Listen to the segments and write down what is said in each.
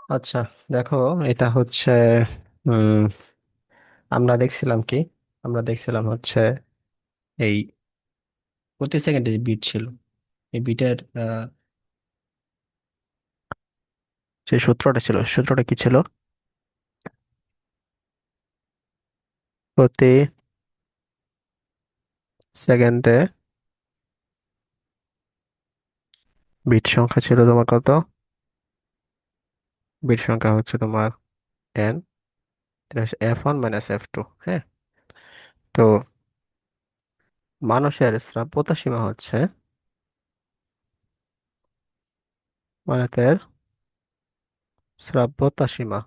আচ্ছা, দেখো, এটা হচ্ছে উম আমরা দেখছিলাম কি আমরা দেখছিলাম হচ্ছে এই প্রতি সেকেন্ডে যে বিট ছিল, এই বিটের যে সূত্রটা ছিল, সূত্রটা কি ছিল? প্রতি সেকেন্ডে বিট সংখ্যা ছিল তোমার কত? বিট সংখ্যা হচ্ছে তোমার এন। এটা হচ্ছে F1 - F2। হ্যাঁ, তো মানুষের শ্রাব্যতা সীমা হচ্ছে, মানুষের শ্রাব্যতা সীমা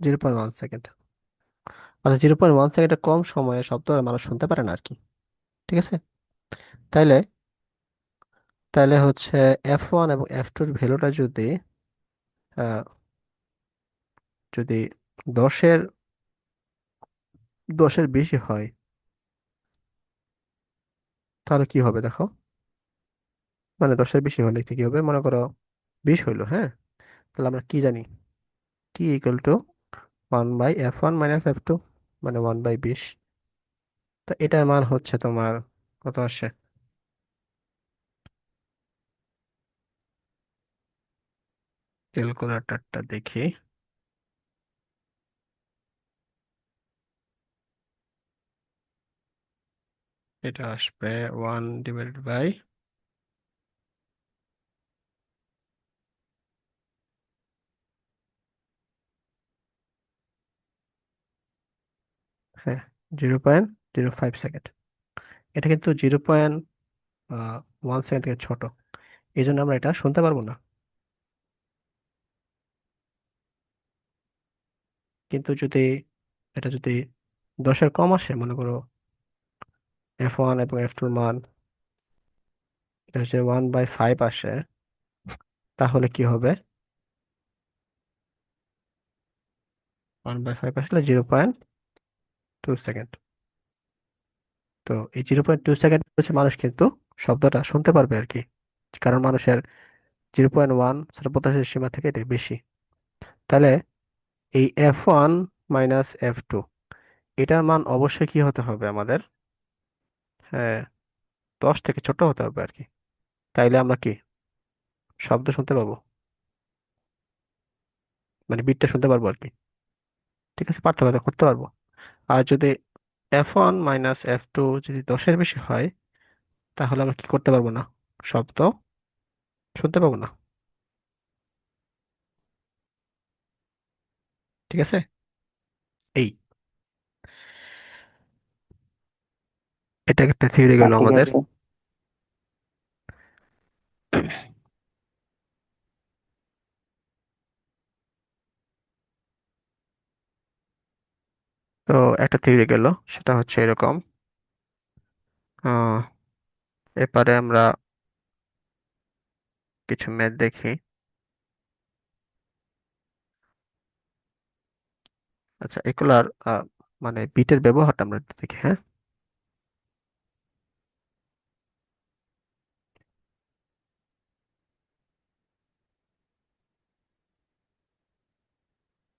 0.1 সেকেন্ড। আচ্ছা, 0.1 সেকেন্ডের কম সময়ে শব্দ মানুষ শুনতে পারে না আর কি। ঠিক আছে, তাইলে তাইলে হচ্ছে F1 এবং F2-র ভ্যালুটা আহ, যদি দশের দশের বেশি হয়, তাহলে কি হবে দেখো। মানে 10-এর বেশি হলে কি হবে, মনে করো 20 হইলো। হ্যাঁ, তাহলে আমরা কি জানি? T = 1/F1 - F2, মানে 1/20। তো এটার মান হচ্ছে তোমার কত আসে? ক্যালকুলেটরটা দেখি। এটা আসবে 1 / হ্যাঁ 0.05 সেকেন্ড। এটা কিন্তু 0.1 সেকেন্ড থেকে ছোট, এই জন্য আমরা এটা শুনতে পারবো না। কিন্তু এটা যদি 10-এর কম আসে, মনে করো F1 এবং F2-র মান এটা হচ্ছে 1/5 আসে, তাহলে কি হবে? 1/5 আসলে 0.2 সেকেন্ড। তো এই 0.2 সেকেন্ড হচ্ছে মানুষ কিন্তু শব্দটা শুনতে পারবে আর কি, কারণ মানুষের 0.1 শ্রবতাশের সীমা থেকে এটা বেশি। তাহলে এই F1 - F2, এটার মান অবশ্যই কি হতে হবে আমাদের? হ্যাঁ, 10 থেকে ছোট হতে হবে আর কি। তাইলে আমরা কি শব্দ শুনতে পাবো, মানে বিটটা শুনতে পারবো আর কি। ঠিক আছে, পার্থক্য করতে পারবো। আর যদি F1 - F2 যদি 10-এর বেশি হয়, তাহলে আমরা কি করতে পারবো না? শব্দ শুনতে পাবো না। ঠিক আছে, এই এটা একটা থিওরি গেল ঠিক আমাদের। আছে। তো একটা থিওরি গেল, সেটা হচ্ছে এরকম। আহ এরপরে আমরা কিছু ম্যাথ দেখি। আচ্ছা, এগুলার মানে বিটের ব্যবহারটা আমরা একটু দেখি। হ্যাঁ,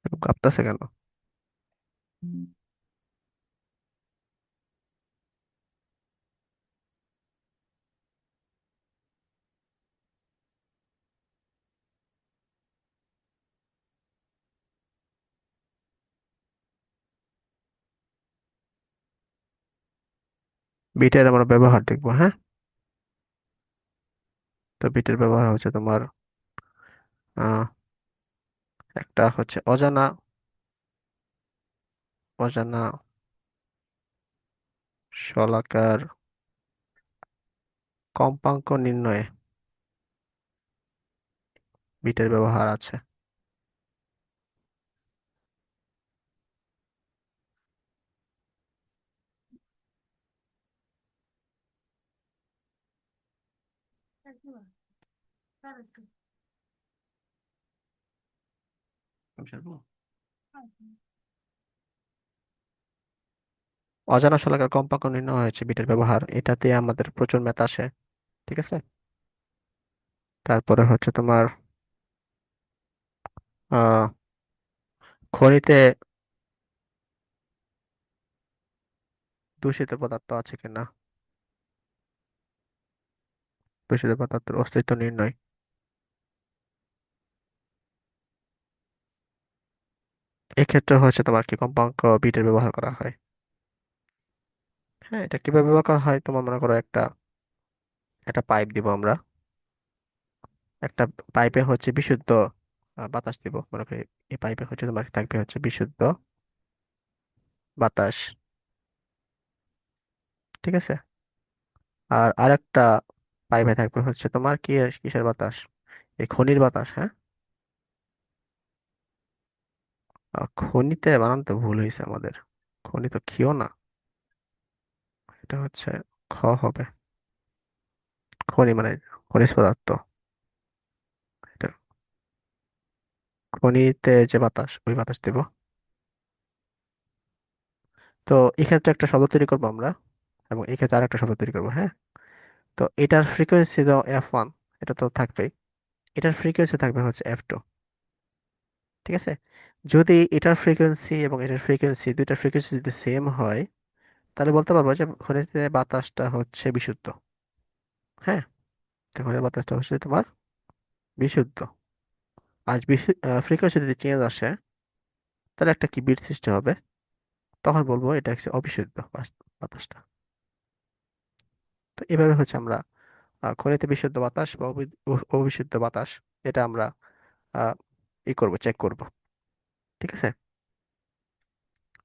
এরকম কাঁপতাছে কেন? বিটের আমরা ব্যবহার দেখবো। হ্যাঁ, তো বিটের ব্যবহার হচ্ছে তোমার আহ একটা হচ্ছে অজানা অজানা শলাকার কম্পাঙ্ক নির্ণয়ে বিটের ব্যবহার আছে। আমি শুনবো? অজানা শলাকার কম্পাঙ্ক নির্ণয় হয়েছে বিটের ব্যবহার, এটাতে আমাদের প্রচুর ম্যাথ আসে। ঠিক আছে, তারপরে হচ্ছে তোমার আহ খনিতে দূষিত পদার্থ আছে কিনা, দূষিত পদার্থের অস্তিত্ব নির্ণয়। এক্ষেত্রে হচ্ছে তোমার কি কম্পাঙ্ক বিটের ব্যবহার করা হয়। হ্যাঁ, এটা কিভাবে ব্যবহার করা হয়, তোমার মনে করো একটা একটা পাইপ দিব আমরা, একটা পাইপে হচ্ছে বিশুদ্ধ বাতাস দিব মনে করি। এই পাইপে হচ্ছে তোমার থাকবে হচ্ছে বিশুদ্ধ বাতাস, ঠিক আছে। আর আরেকটা পাইপে থাকবে হচ্ছে তোমার কি কিসের বাতাস, এই খনির বাতাস, হ্যাঁ। খনিতে বানানতে ভুল হয়েছে আমাদের, খনি তো ক্ষীয় না, এটা হচ্ছে খ হবে। খনি মানে খনিজ পদার্থ, এটা খনিতে যে বাতাস ওই বাতাস দেব। তো এক্ষেত্রে একটা শব্দ তৈরি করবো আমরা, এবং এক্ষেত্রে আরেকটা শব্দ তৈরি করবো, হ্যাঁ। তো এটার ফ্রিকোয়েন্সি দাও F1, এটা তো থাকবেই। এটার ফ্রিকোয়েন্সি থাকবে হচ্ছে F2, ঠিক আছে। যদি এটার ফ্রিকোয়েন্সি এবং এটার ফ্রিকোয়েন্সি, দুইটার ফ্রিকোয়েন্সি যদি সেম হয়, তাহলে বলতে পারবো যে খনিতে বাতাসটা হচ্ছে বিশুদ্ধ, হ্যাঁ। তো খনিতে বাতাসটা হচ্ছে তোমার বিশুদ্ধ। আজ ফ্রিকোয়েন্সি যদি চেঞ্জ আসে, তাহলে একটা কি বিট সৃষ্টি হবে, তখন বলবো এটা হচ্ছে অবিশুদ্ধ বাতাসটা। তো এভাবে হচ্ছে আমরা খনিতে বিশুদ্ধ বাতাস বা অবিশুদ্ধ বাতাস, এটা আমরা আহ, করব, চেক করব, ঠিক আছে।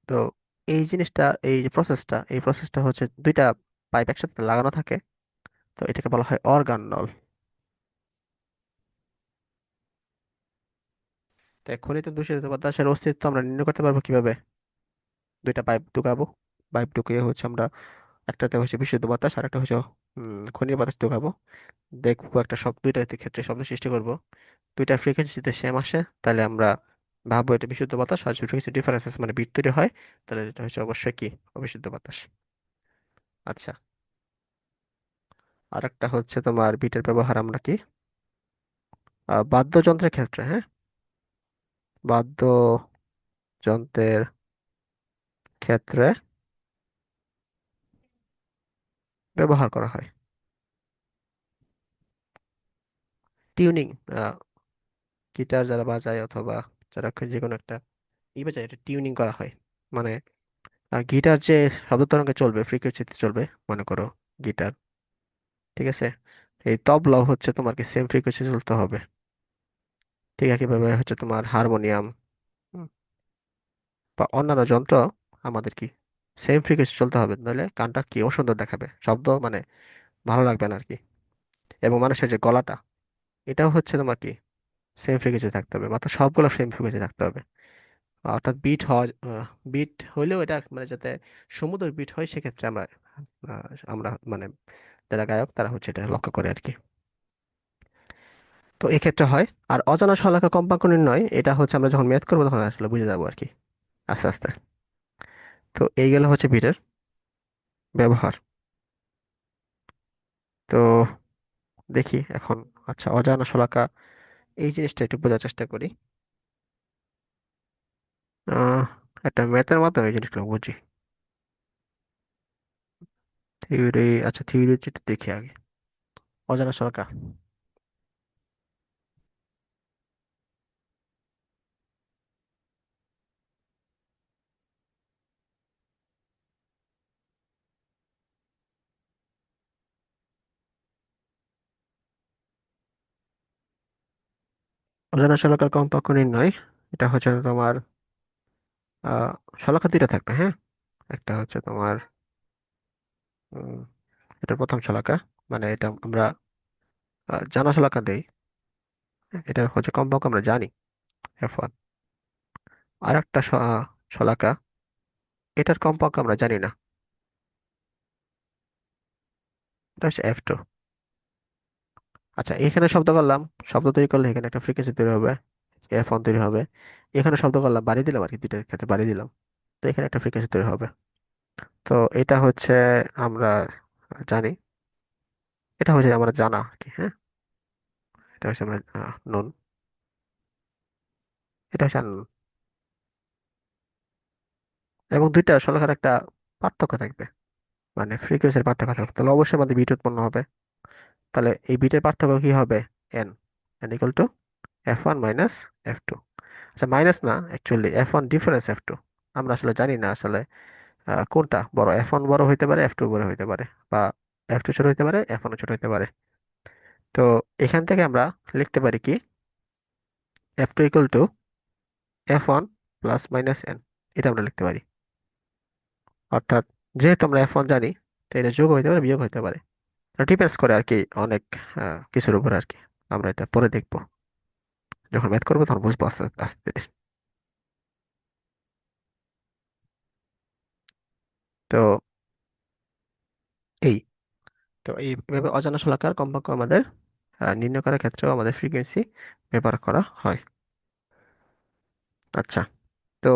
তো এই জিনিসটা, এই যে প্রসেসটা, এই প্রসেসটা হচ্ছে দুইটা পাইপ একসাথে লাগানো থাকে, তো এটাকে বলা হয় অর্গান নল। তো খনিতে দূষিত বাতাসের অস্তিত্ব আমরা নির্ণয় করতে পারবো কিভাবে, দুইটা পাইপ ঢুকাবো, পাইপ ঢুকিয়ে হচ্ছে আমরা একটাতে হচ্ছে বিশুদ্ধ বাতাস আর একটা হচ্ছে খনির বাতাস ঢুকাবো, দেখবো একটা শব্দ, দুইটা ক্ষেত্রে শব্দ সৃষ্টি করব। দুইটা ফ্রিকোয়েন্সি যদি সেম আসে, তাহলে আমরা ভাববো এটা বিশুদ্ধ বাতাস। আর যদি ফ্রিকোয়েন্সি ডিফারেন্স আছে মানে বিট তৈরি হয়, তাহলে এটা হচ্ছে অবশ্যই কি অবিশুদ্ধ বাতাস। আচ্ছা, আর একটা হচ্ছে তোমার বিটের ব্যবহার আমরা কি বাদ্যযন্ত্রের ক্ষেত্রে, হ্যাঁ, বাদ্যযন্ত্রের ক্ষেত্রে ব্যবহার করা হয়। টিউনিং, গিটার যারা বাজায় অথবা যারা যে কোনো একটা বাজায়, এটা টিউনিং করা হয়। মানে গিটার যে শব্দ তরঙ্গে চলবে, ফ্রিকোয়েন্সিতে চলবে, মনে করো গিটার, ঠিক আছে। এই তবলাও হচ্ছে তোমার কি সেম ফ্রিকোয়েন্সি চলতে হবে, ঠিক একইভাবে হচ্ছে তোমার হারমোনিয়াম বা অন্যান্য যন্ত্র আমাদের কি সেম ফ্রিকোয়েন্সি চলতে হবে, নইলে গানটা কি অসুন্দর দেখাবে, শব্দ মানে ভালো লাগবে না আর কি। এবং মানুষের যে গলাটা, এটাও হচ্ছে তোমার কি সেম ফ্রিকোয়েন্সি থাকতে হবে, মাত্র সবগুলো সেম ফ্রিকোয়েন্সি থাকতে হবে। অর্থাৎ বিট হওয়া, বিট হইলেও এটা মানে যাতে সমুদ্র বিট হয়, সেক্ষেত্রে আমরা মানে যারা গায়ক তারা হচ্ছে এটা লক্ষ্য করে আর কি। তো এক্ষেত্রে হয়। আর অজানা শলাকা কম্পাঙ্ক নির্ণয়, এটা হচ্ছে আমরা যখন ম্যাথ করবো তখন আসলে বুঝে যাবো আর কি, আস্তে আস্তে। তো এইগুলো হচ্ছে বিটের ব্যবহার। তো দেখি এখন, আচ্ছা অজানা শলাকা এই জিনিসটা একটু বোঝার চেষ্টা করি। আহ একটা ম্যাথের মাধ্যমে এই জিনিসগুলো বুঝি। থিওরি, আচ্ছা থিওরি একটু দেখি আগে। অজানা শলাকা, অজানা শলাকার কম্পাঙ্ক নির্ণয়, এটা হচ্ছে তোমার আহ শলাকা দুইটা থাকবে, হ্যাঁ। একটা হচ্ছে তোমার উম, এটা প্রথম শলাকা, মানে এটা আমরা জানা শলাকা দেই, এটা হচ্ছে কম্পাঙ্ক আমরা জানি F1। আর একটা শলাকা, এটার কম্পাঙ্ক আমরা জানি না, এটা হচ্ছে F2। আচ্ছা, এখানে শব্দ করলাম, শব্দ তৈরি করলে এখানে একটা ফ্রিকোয়েন্সি তৈরি হবে, F1 তৈরি হবে। এখানে শব্দ করলাম, বাড়িয়ে দিলাম আর কি, দুইটার ক্ষেত্রে বাড়িয়ে দিলাম, তো এখানে একটা ফ্রিকোয়েন্সি তৈরি হবে। তো এটা হচ্ছে আমরা জানি, এটা হচ্ছে আমরা জানা আর কি, হ্যাঁ। এটা হচ্ছে আমরা নন, এটা হচ্ছে আননোন। এবং দুইটা সরলরেখার একটা পার্থক্য থাকবে, মানে ফ্রিকোয়েন্সির পার্থক্য থাকবে, তাহলে অবশ্যই আমাদের বিট উৎপন্ন হবে। তাহলে এই বিটের পার্থক্য কি হবে? N, N equal to F1 - F2। আচ্ছা, মাইনাস না, অ্যাকচুয়ালি F1 ডিফারেন্স F2। আমরা আসলে জানি না আসলে কোনটা বড়, F1 বড় হইতে পারে, F2 বড় হইতে পারে, বা F2 ছোট হইতে পারে, F1 ছোট হইতে পারে। তো এখান থেকে আমরা লিখতে পারি কি, F2 equal to F1 plus minus N, এটা আমরা লিখতে পারি। অর্থাৎ যেহেতু আমরা F1 জানি, তো এটা যোগ হইতে পারে, বিয়োগ হইতে পারে, ডিপেন্ডস করে আর কি অনেক কিছুর উপর আর কি। আমরা এটা পরে দেখবো, যখন ম্যাথ করবো তখন বুঝবো আস্তে আস্তে। তো এই তো এইভাবে অজানা শলাকার কম্পাঙ্ক আমাদের নির্ণয় করার ক্ষেত্রেও আমাদের ফ্রিকোয়েন্সি ব্যবহার করা হয়। আচ্ছা, তো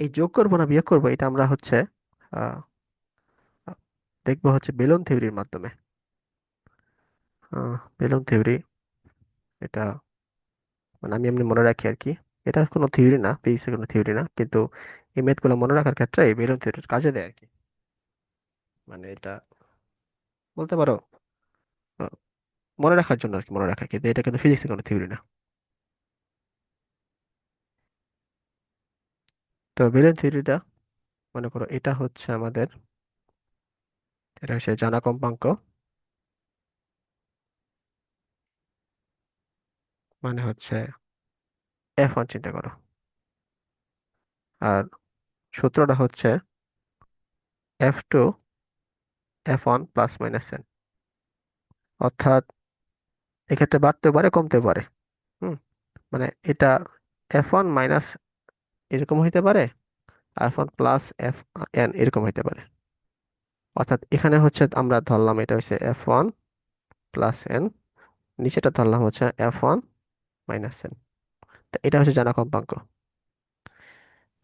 এই যোগ করবো না বিয়োগ করবো, এটা আমরা হচ্ছে আহ, দেখবো হচ্ছে বেলুন থিওরির মাধ্যমে। বেলুন থিওরি, এটা মানে আমি এমনি মনে রাখি আর কি। এটা কোনো থিওরি না, ফিজিক্সের কোনো থিওরি না, কিন্তু এই ম্যাথ গুলো মনে রাখার ক্ষেত্রে এই বেলুন থিওরির কাজে দেয় আর কি। মানে এটা বলতে পারো আহ, মনে রাখার জন্য আর কি, মনে রাখা, কিন্তু এটা কিন্তু ফিজিক্সের কোনো থিওরি না। তো বেলুন থিওরিটা, মনে করো এটা হচ্ছে আমাদের, এটা হচ্ছে জানা কম্পাঙ্ক, মানে হচ্ছে F1 চিন্তা করো। আর সূত্রটা হচ্ছে F2 F1 plus minus N. অর্থাৎ এক্ষেত্রে বাড়তেও পারে, কমতেও পারে। হুম, মানে এটা F1 মাইনাস এরকম হইতে পারে, F1 প্লাস F n এরকম হইতে পারে। অর্থাৎ এখানে হচ্ছে আমরা ধরলাম এটা হচ্ছে F1 প্লাস এন, নিচেটা ধরলাম হচ্ছে F1 মাইনাস এন। তা এটা হচ্ছে জানা কম্পাঙ্ক।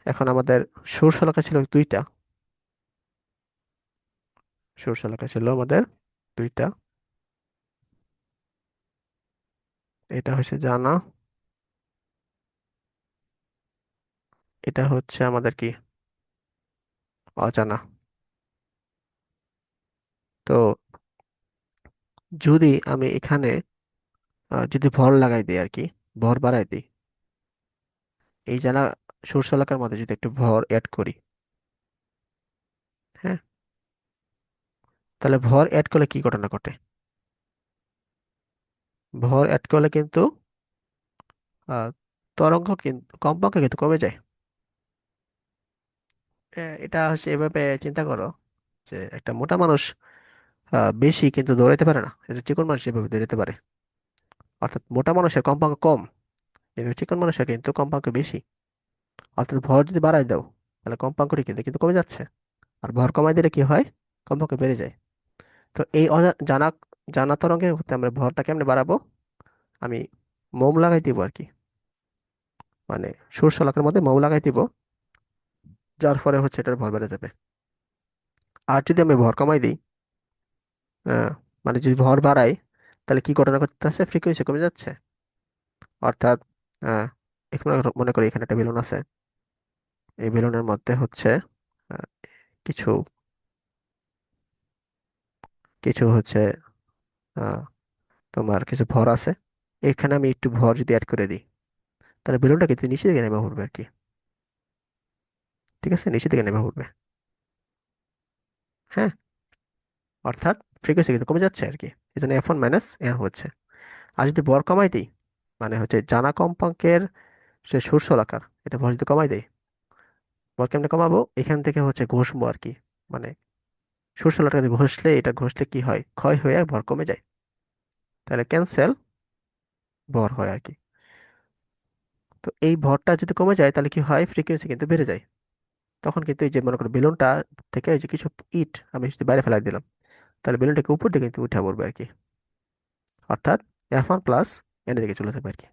এখন আমাদের সুর শলাকা ছিল দুইটা, সুর শলাকা ছিল আমাদের দুইটা। এটা হচ্ছে জানা, এটা হচ্ছে আমাদের কি, অজানা। তো যদি আমি এখানে যদি ভর লাগাই দিই আর কি, ভর বাড়াই দিই, এই জানা সুর শলাকার মধ্যে যদি একটু ভর অ্যাড করি, হ্যাঁ, তাহলে ভর অ্যাড করলে কি ঘটনা ঘটে? ভর অ্যাড করলে কিন্তু আহ, তরঙ্গ কিন্তু কম্পাঙ্ক কিন্তু কমে যায়। এটা হচ্ছে এভাবে চিন্তা করো যে একটা মোটা মানুষ বেশি কিন্তু দৌড়াইতে পারে না, এটা চিকন মানুষ এভাবে দৌড়াইতে পারে। অর্থাৎ মোটা মানুষের কম্পাঙ্ক কম, কিন্তু চিকন মানুষের কিন্তু কম্পাঙ্ক বেশি। অর্থাৎ ভর যদি বাড়াই দাও, তাহলে কম্পাঙ্কটি কিন্তু কিন্তু কমে যাচ্ছে। আর ভর কমাই দিলে কি হয়? কম্পাঙ্ক বেড়ে যায়। তো এই জানা জানা তরঙ্গের ক্ষেত্রে আমরা ভরটা কেমনে বাড়াবো? আমি মোম লাগাই দিব আর কি, মানে সূর্য শলাকার মধ্যে মোম লাগাই দিব, যার ফলে হচ্ছে এটার ভর বেড়ে যাবে। আর যদি আমি ভর কমাই দিই, আহ, মানে যদি ভর বাড়াই, তাহলে কি ঘটনা ঘটতেছে? ফ্রিকোয়েন্সি কমে যাচ্ছে। অর্থাৎ আহ, এখানে মনে করি এখানে একটা বেলুন আছে, এই বেলুনের মধ্যে হচ্ছে আহ, কিছু কিছু হচ্ছে আহ, তোমার কিছু ভর আছে। এখানে আমি একটু ভর যদি অ্যাড করে দিই, তাহলে বেলুনটা কিন্তু নিচে দিকে নেমে পড়বে আর কি। ঠিক আছে, নিচে দিকে নেমে পড়বে। হ্যাঁ, অর্থাৎ ফ্রিকোয়েন্সি কিন্তু কমে যাচ্ছে আর কি, এই জন্য F1 মাইনাস এর হচ্ছে। আর যদি ভর কমাই দিই, মানে হচ্ছে জানা কম্পাঙ্কের সে শীর্ষরেখার এটা ভর যদি কমাই দেয়, ভর কেমনে কমাবো? এখান থেকে হচ্ছে ঘষবো আর কি, মানে শীর্ষরেখাটা ঘষলে, এটা ঘষলে কি হয়? ক্ষয় হয়ে ভর কমে যায়, তাহলে ক্যান্সেল ভর হয় আর কি। তো এই ভরটা যদি কমে যায়, তাহলে কি হয়? ফ্রিকোয়েন্সি কিন্তু বেড়ে যায়। তখন কিন্তু এই যে মনে করো বেলুনটা থেকে এই যে কিছু ইট আমি যদি বাইরে ফেলাই দিলাম, তাহলে বেলুনটাকে উপর দিকে কিন্তু উঠে পড়বে আর কি। অর্থাৎ F1 প্লাস এর দিকে চলে যাবে আর কি।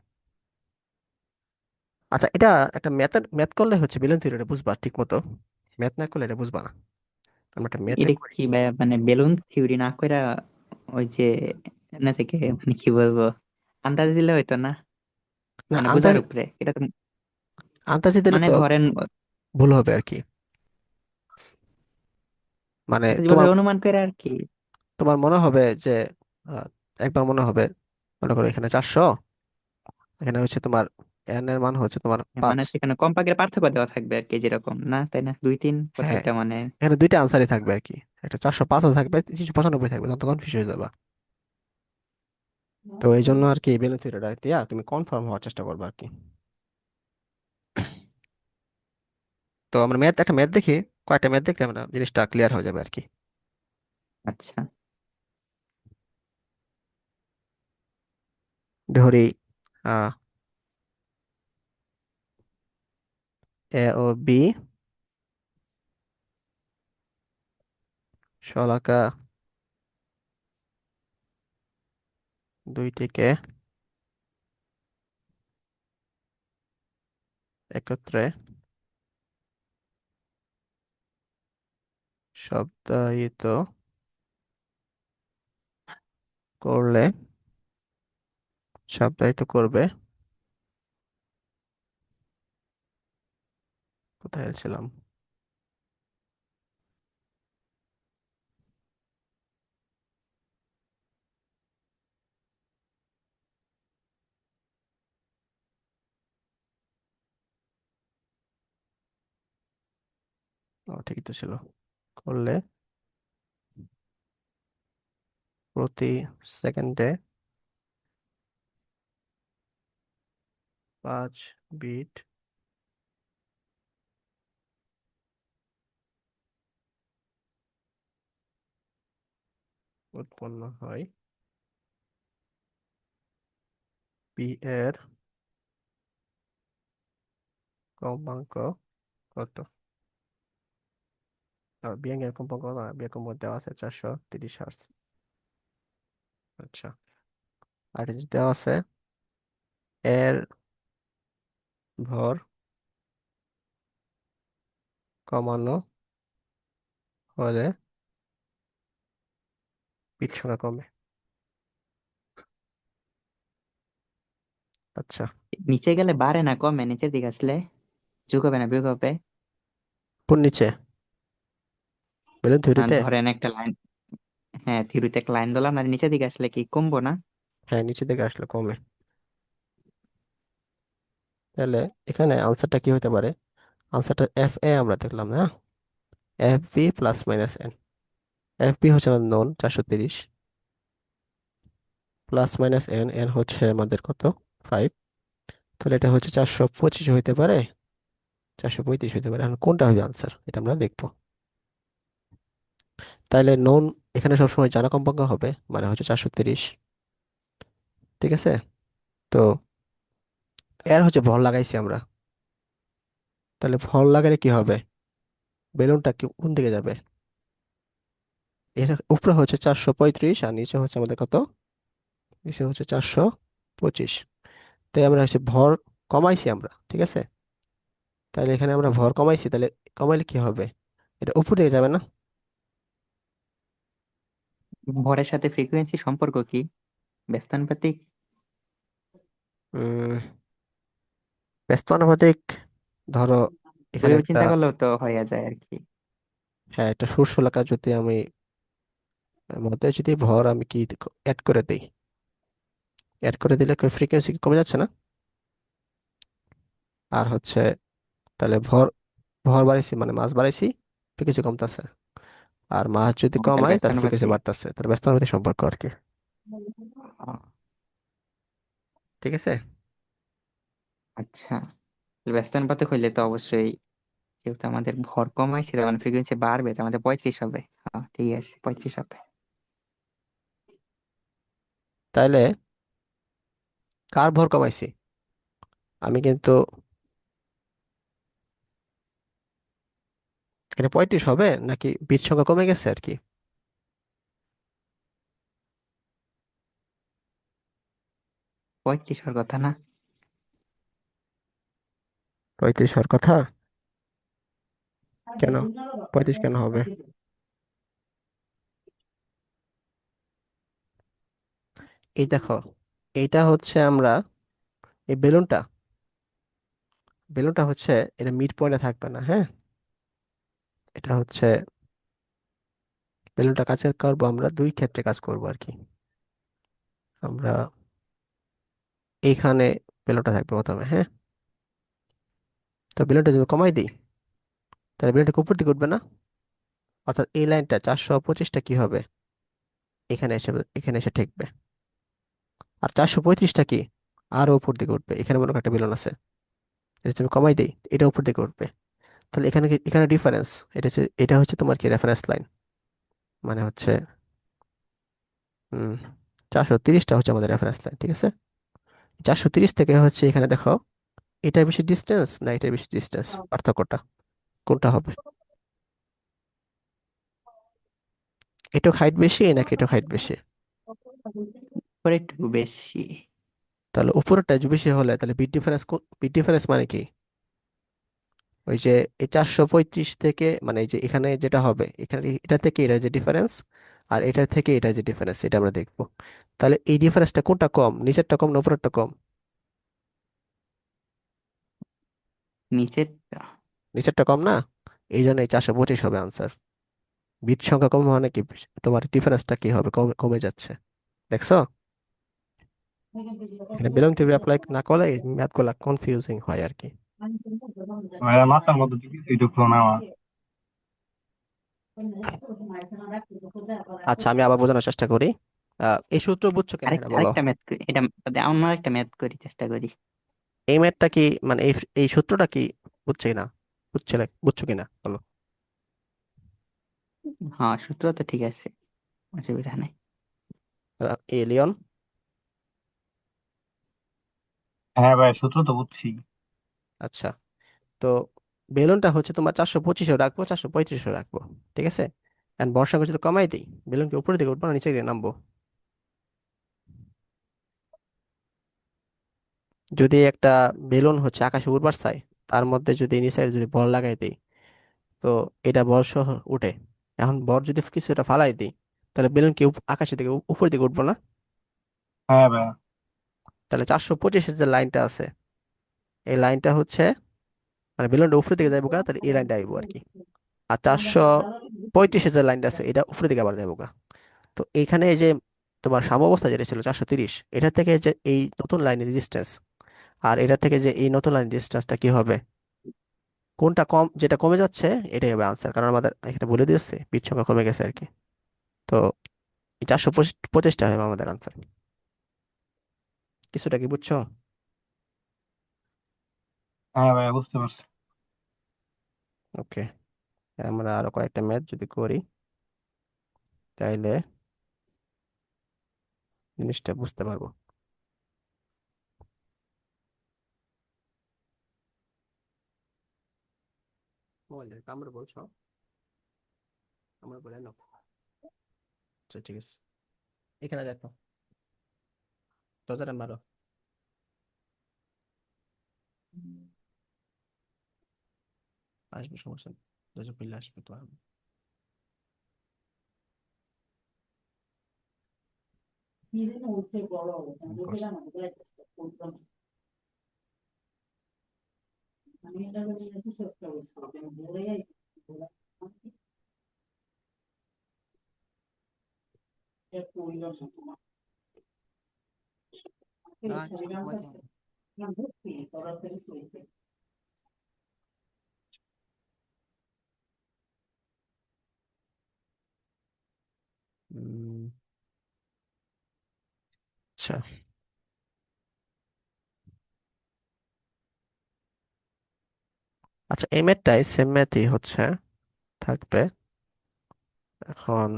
আচ্ছা, এটা একটা ম্যাথ করলে হচ্ছে বেলুন থিওরিটা বুঝবা ঠিক মতো, ম্যাথ না করলে এটা বুঝবা না। আমরা একটা ম্যাথে এটা করি। কি মানে বেলুন থিওরি না কইরা ওই যে না থেকে মানে কি বলবো, আন্দাজ দিলে হইতো না? না, মানে বোঝার আন্দাজ, উপরে এটা তো। আন্দাজে দিলে মানে তো ধরেন ভুল হবে আর কি। মানে আন্দাজ বলতে তোমার অনুমান করে আর কি। তোমার মনে হবে যে আহ, একবার মনে হবে, মনে করো এখানে 400, এখানে হচ্ছে তোমার এন এর মান হচ্ছে তোমার পাঁচ। মানে সেখানে কম্পাঙ্কের পার্থক্য দেওয়া থাকবে আর কি, যেরকম না তাই না, 2 3 হ্যাঁ, প্রত্যেকটা মানে। এখানে দুইটা আনসারই থাকবে আর কি, একটা 405ও থাকবে, 395 থাকবে, তখন তো কনফিউজ হয়ে যাবে। তো এই জন্য আর কি বেলুন থিওরিটা দিয়া তুমি কনফার্ম হওয়ার চেষ্টা করবে আর কি। তো আমরা একটা ম্যাথ দেখি, কয়েকটা ম্যাথ দেখলে আমরা জিনিসটা ক্লিয়ার হয়ে যাবে আর কি। আচ্ছা। ধরি আহ এ ও বি শলাকা দুইটিকে একত্রে শব্দায়িত করলে, শব্দায়িত করবে, কোথায় ছিলাম, ও ঠিকই তো ছিল, করলে প্রতি সেকেন্ডে 5 বিট উৎপন্ন হয়, পি এর কম্পাঙ্ক কত? বিয়াং এর কম্পাঙ্ক না, বিয়াং কম্পাঙ্ক দেওয়া আছে 430 হার্টজ। আচ্ছা, আর এই যে দেওয়া আছে এর ভর কমানো হলে বিট সংখ্যা কমে। আচ্ছা, নিচে গেলে বাড়ে না কমে, নিচের দিকে আসলে যোগ হবে না বিয়োগ হবে? কোন নিচে, বেলুন থিওরিতে? ধরেন একটা লাইন, হ্যাঁ থিওরিতে একটা লাইন দিলাম, আর নিচের দিকে আসলে কি কমবো না? হ্যাঁ, নিচে দিকে আসলে কমে। তাহলে এখানে আনসারটা কি হতে পারে? আনসারটা এফ এ আমরা দেখলাম না, F B plus minus N. F B হচ্ছে আমাদের নন 430, প্লাস মাইনাস এন, এন হচ্ছে আমাদের কত, 5। তাহলে এটা হচ্ছে 425 হইতে পারে, 435 হইতে পারে। এখন কোনটা হবে আনসার, এটা আমরা দেখবো। তাহলে নন এখানে সবসময় জানা কম্পাঙ্ক হবে, মানে হচ্ছে 430। ঠিক আছে, তো এর হচ্ছে ভর লাগাইছি আমরা, তাহলে ভর লাগালে কি হবে, বেলুনটা কি কোন দিকে যাবে? এটা উপরে হচ্ছে 435 আর নিচে হচ্ছে আমাদের কত, নিচে হচ্ছে 425। তাই আমরা হচ্ছে ভর কমাইছি আমরা, ঠিক আছে। তাহলে এখানে আমরা ভর কমাইছি, তাহলে কমাইলে কি হবে, এটা উপর দিকে যাবে না? ভরের সাথে ফ্রিকোয়েন্সি সম্পর্ক কি? ব্যস্তানুপাতিক। উম ব্যস্ত আনুপাতিক। ধরো এখানে ওইভাবে একটা, চিন্তা করলেও তো হয়ে যায় আর কি। হ্যাঁ একটা শস্যলাকা যদি আমি মধ্যে যদি ভর আমি কি অ্যাড করে দিই, অ্যাড করে দিলে ফ্রিকোয়েন্সি কমে যাচ্ছে না? আর হচ্ছে তাহলে ভর, ভর বাড়াইছি মানে মাস বাড়াইছি, ফ্রিকোয়েন্সি কমতেছে। আর মাস যদি তার কমায় তাহলে ফ্রিকোয়েন্সি ব্যস্তানুপাতিক। বাড়তেছে, তাহলে ব্যস্ত আনুপাতিক সম্পর্ক আর কি। আহ, ঠিক আছে। আচ্ছা, ব্যস্তানুপাতিক হইলে তো অবশ্যই, যেহেতু আমাদের ভর কমাইছে তার মানে ফ্রিকোয়েন্সি বাড়বে, তার মানে 35 হবে। হ্যাঁ ঠিক আছে, 35 হবে। তাহলে কার ভর কমাইছি আমি কিন্তু, এটা 35 হবে নাকি বিট সংখ্যা কমে গেছে আর কি? 35 হওয়ার কথা না? 35 হওয়ার কথা। কেন 35 কেন হবে? এই দেখো, এইটা হচ্ছে আমরা এই বেলুনটা বেলুনটা হচ্ছে এটা মিড পয়েন্টে থাকবে না, হ্যাঁ। এটা হচ্ছে বেলুনটা কাছে করবো আমরা দুই ক্ষেত্রে কাজ করবো আর কি। আমরা এইখানে বেলুনটা থাকবে প্রথমে, হ্যাঁ। তো বেলুনটা যদি কমাই দিই তাহলে বেলুনটা উপর দিকে উঠবে না। অর্থাৎ এই লাইনটা 425টা কি হবে, এখানে এসে এখানে এসে ঠেকবে। আর 435টা কি আরো উপর দিকে উঠবে, এখানে মনে করো একটা বেলুন আছে, এটা যদি আমি কমাই দিই এটা উপর দিকে উঠবে। তাহলে এখানে এখানে ডিফারেন্স, এটা হচ্ছে তোমার কি রেফারেন্স লাইন, মানে হচ্ছে 430টা হচ্ছে আমাদের রেফারেন্স লাইন, ঠিক আছে। 430 থেকে হচ্ছে এখানে দেখো, এটা বেশি ডিস্টেন্স না এটা বেশি ডিস্টেন্স, পার্থক্যটা কোনটা হবে? এটা হাইট বেশি নাকি এটা হাইট বেশি? পরে একটু বেশি। তাহলে উপরেরটা যে বেশি হলে তাহলে বিট ডিফারেন্স মানে কি? ওই যে এই 435 থেকে মানে এই যে এখানে যেটা হবে এখানে এটা থেকে এটা যে ডিফারেন্স, আর এটা থেকে এটা যে ডিফারেন্স এটা আমরা দেখবো। তাহলে এই ডিফারেন্সটা কোনটা কম, নিচেরটা কম না উপরেরটা কম? নিচেরটা। নিচেরটা কম না, এই জন্য এই 425 হবে আনসার। বিট সংখ্যা কম মানে কি তোমার ডিফারেন্সটা কি হবে, কমে কমে যাচ্ছে, দেখছো? এখানে বেলুন থিওরি অ্যাপ্লাই না করলে এই ম্যাথ গুলা কনফিউজিং হয় আর কি। ভাইয়া মাথার মধ্যে তো কিছুই ঢুকলো না আমার। আচ্ছা আমি আবার বোঝানোর চেষ্টা করি। এই সূত্র বুঝছো কিনা এটা আরেকটা বলো। আরেকটা ম্যাথ এটা আমরা একটা ম্যাথ করি, চেষ্টা করি। এই ম্যাথটা কি মানে এই সূত্রটা কি বুঝছো কিনা, বুঝছো কিনা বলো। হ্যাঁ, সূত্র তো ঠিক আছে, অসুবিধা নাই। এলিয়ন। হ্যাঁ ভাই, সূত্র তো বুঝছি। আচ্ছা, তো বেলুনটা হচ্ছে তোমার 425-ও রাখবো 435-ও রাখবো, ঠিক আছে। এন্ড বর্ষাকে যদি কমাই দিই বেলুনকে উপরের দিকে উঠবো না নিচে দিকে নামবো? যদি একটা বেলুন হচ্ছে আকাশে উড়বার চাই, তার মধ্যে যদি নিচে যদি বল লাগাই দিই, তো এটা বল সহ উঠে। এখন বল যদি কিছুটা ফালাই দিই তাহলে বেলুন কি আকাশের দিকে উপরের দিকে উঠবো না? হ্যাঁ ভাই। তাহলে 425-এর যে লাইনটা আছে এই লাইনটা হচ্ছে মানে বেলুনটা উপরের দিকে যাইবো গা, তাহলে এই লাইনটা আইবো আর কি। আর 435-এর যে লাইনটা আছে এটা উপরের দিকে আবার যাইবো গা। তো এইখানে এই যে তোমার সাম্যাবস্থা যেটা ছিল 430, এটা থেকে যে এই নতুন লাইনের রেজিস্ট্যান্স আর এটা থেকে যে এই নতুন লাইনের রেজিস্ট্যান্সটা কি হবে, কোনটা কম, যেটা কমে যাচ্ছে এটাই হবে আনসার, কারণ আমাদের এখানে বলে দিয়েছে বিট সংখ্যা কমে গেছে আর কি। তো এই 425টা হবে আমাদের আনসার। কিছুটা কি বুঝছো? হ্যাঁ ভাই, বুঝতে পারছি। ওকে, আমরা আরো কয়েকটা ম্যাথ যদি করি তাইলে জিনিসটা বুঝতে পারবো। মোবাইল আমরা বলছো, আমরা বলে নাও। আচ্ছা ঠিক আছে, এখানে দেখো, দরজাটা মারো। আসবে, সমস্যা নেই, দরজা খুললে আসবে তো। করছে। আচ্ছা কমাই দাও। উম, আচ্ছা আচ্ছা, এই ম্যাথটাই সেম ম্যাথই হচ্ছে থাকবে এখন।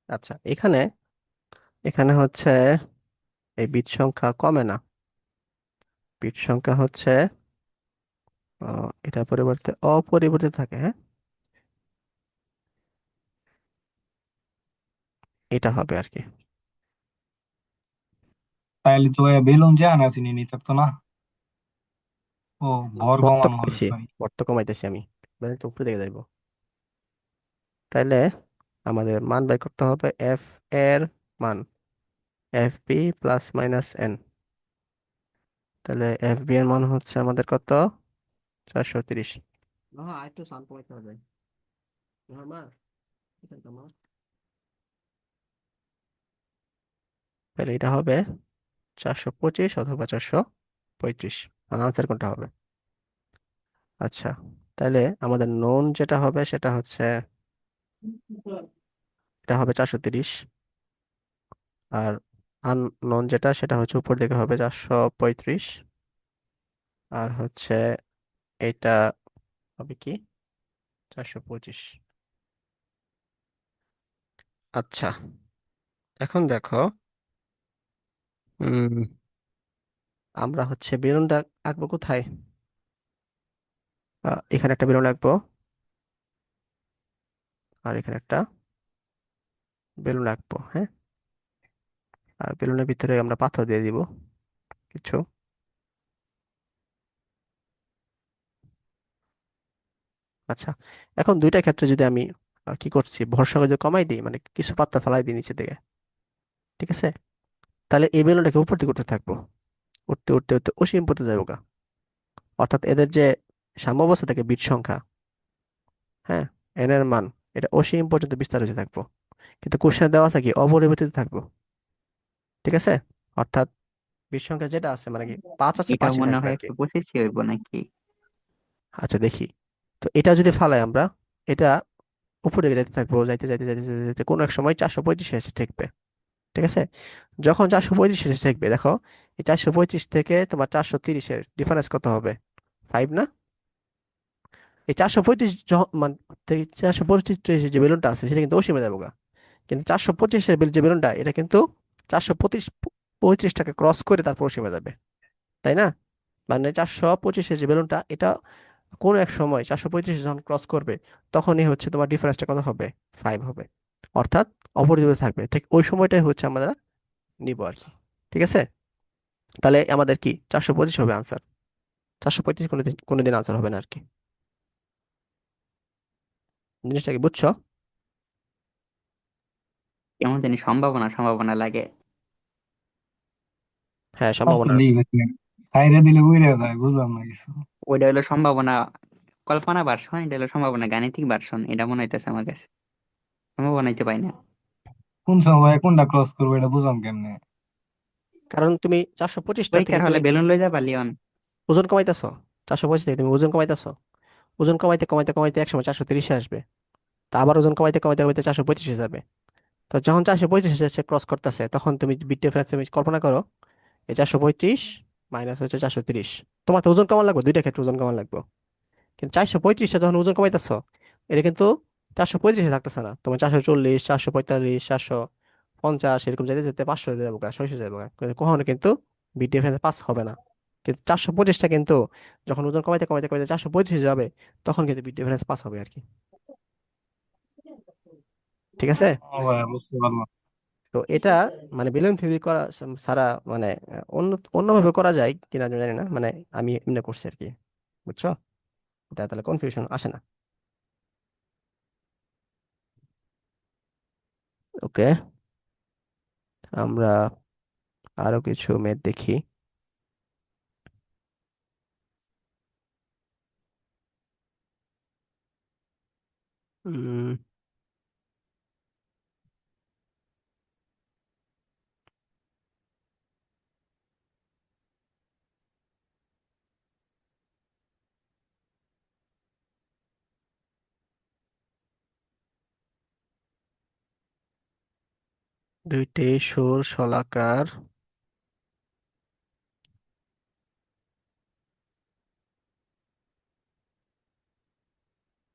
আচ্ছা এখানে এখানে হচ্ছে এই বিট সংখ্যা কমে না, বিট সংখ্যা হচ্ছে এটা পরিবর্তে অপরিবর্তিত থাকে, হ্যাঁ, এটা হবে আর কি। তাইলে তো বেলুন যে আনা চিনি নিতে তো না। ও, ভর ভর তো কমানো হবে, কমাইছি, সরি। ভর তো কমাইতেছি আমি, মানে তো উপরে দিকে যাইবো। তাইলে আমাদের মান বের করতে হবে এফ এর মান, F B plus minus N. তাহলে এফ বি এর মান হচ্ছে আমাদের কত, 430। হ্যাঁ, একটু শান্ত হইতে হবে। হ্যাঁ মা, এখানে তো মা। তাহলে এটা হবে 425 অথবা 435, মানে আনসার কোনটা হবে? আচ্ছা, তাহলে আমাদের নোন যেটা হবে সেটা হচ্ছে, এটা হবে 430, আর আননোন যেটা সেটা হচ্ছে উপর দিকে হবে 435, আর হচ্ছে এটা হবে কি, 425। আচ্ছা, এখন দেখো, উম আমরা হচ্ছে বেলুনটা আঁকবো কোথায়? এখানে একটা বেলুন আঁকবো, আর এখানে একটা বেলুন আঁকবো, হ্যাঁ। আর বেলুনের ভিতরে আমরা পাথর দিয়ে দিব কিছু। আচ্ছা, এখন দুইটা ক্ষেত্রে যদি আমি কি করছি, ভরসা যদি কমাই দিই, মানে কিছু পাত্তা ফেলাই দিই নিচে দিকে, ঠিক আছে, তাহলে এই বেলুনটাকে উপর দিকে উঠতে থাকবো, উঠতে উঠতে উঠতে অসীম পর্যন্ত যাবো গা। অর্থাৎ এদের যে সাম্যাবস্থা থাকে বিট সংখ্যা, হ্যাঁ, এন এর মান, এটা অসীম পর্যন্ত বিস্তার হতে থাকবো। কিন্তু কোশ্চেনে দেওয়া আছে কি অপরিবর্তিত থাকবো, ঠিক আছে। অর্থাৎ বিট সংখ্যা যেটা আছে, মানে কি 5 আছে, এটা 5ই মনে থাকবে হয় আর কি। একশো পঁচিশই হইব নাকি? আচ্ছা দেখি, তো এটা যদি ফালাই আমরা, এটা উপর দিকে যাইতে থাকবো, যাইতে যাইতে যাইতে যাইতে যাইতে কোনো এক সময় 435 এসে ঠেকবে, ঠিক আছে। যখন 435 এসে ঠেকবে, দেখো এই 435 থেকে তোমার 430-এর ডিফারেন্স কত হবে, 5 না? এই 435 মানে 425 যে বেলুনটা আছে সেটা কিন্তু অসীমে যাবো গা। কিন্তু 425-এর যে বেলুনটা, এটা কিন্তু 435টাকে ক্রস করে তারপর অসীমে যাবে, তাই না? মানে 425-এর যে বেলুনটা, এটা কোনো এক সময় 435 যখন ক্রস করবে, তখনই হচ্ছে তোমার ডিফারেন্সটা কত হবে, 5 হবে। অর্থাৎ অপরিবর্তিত থাকবে, ঠিক ওই সময়টাই হচ্ছে আমরা নিব আর কি, ঠিক আছে। তাহলে আমাদের কি 425 হবে আনসার, 435 কোনোদিন কোনোদিন আনসার হবে না আর কি। জিনিসটা কি বুঝছো? কেমন জানি সম্ভাবনা সম্ভাবনা লাগে। হ্যাঁ, কত সম্ভাবনা। লিখবে? খাইরে দিলে বুঝে যায়, বুঝলাম না কিছু। ওইটা হলো সম্ভাবনা কল্পনা ভার্সন, এটা হলো সম্ভাবনা গাণিতিক ভার্সন, এটা মনে হইতেছে আমার কাছে। সম্ভাবনা হইতে পাই না। কোন সময় কোনটা ক্রস করবো এটা বুঝলাম কেমনে? কারণ তুমি 425টা থেকে পরীক্ষার হলে তুমি বেলুন লই যাবা লিওন। ওজন কমাইতেছো, 425 থেকে তুমি ওজন কমাইতেছো, ওজন কমাইতে কমাইতে কমাইতে একসময় 430-এ আসবে, তা আবার ওজন কমাইতে কমাইতে কমাইতে 435-এ যাবে। তো যখন 435 সে ক্রস করতেছে, তখন তুমি বিট ডিফারেন্স তুমি কল্পনা করো, এই 435 মাইনাস হচ্ছে 430, তোমার তো ওজন কমান লাগবে, দুইটা ক্ষেত্রে ওজন কমান লাগবে। কিন্তু 435-টা যখন ওজন কমাইতেছো, এটা কিন্তু 435-এ থাকতেছে না, তোমার 440, 445, 450, এরকম যেতে যেতে 500 যাবো গা, 600 যাবো গা, কিন্তু কখনো কিন্তু বিট ডিফারেন্স পাস হবে না। কিন্তু 425-টা কিন্তু যখন ওজন কমাইতে কমাইতে কমাইতে 435 যাবে, তখন কিন্তু বিট ডিফারেন্স পাস হবে আর কি, ঠিক আছে। ও ভাই, বুঝতে পারলাম। তো এটা মানে বেলুন থিওরি করা সারা, মানে অন্য অন্যভাবে করা যায় কিনা আমি জানি না, মানে আমি এমনি করছি আর কি, বুঝছো? এটা তাহলে কনফিউশন আসে না। ওকে, আমরা আরো কিছু ম্যাথ দেখি। উম, দুইটি সূর শলাকার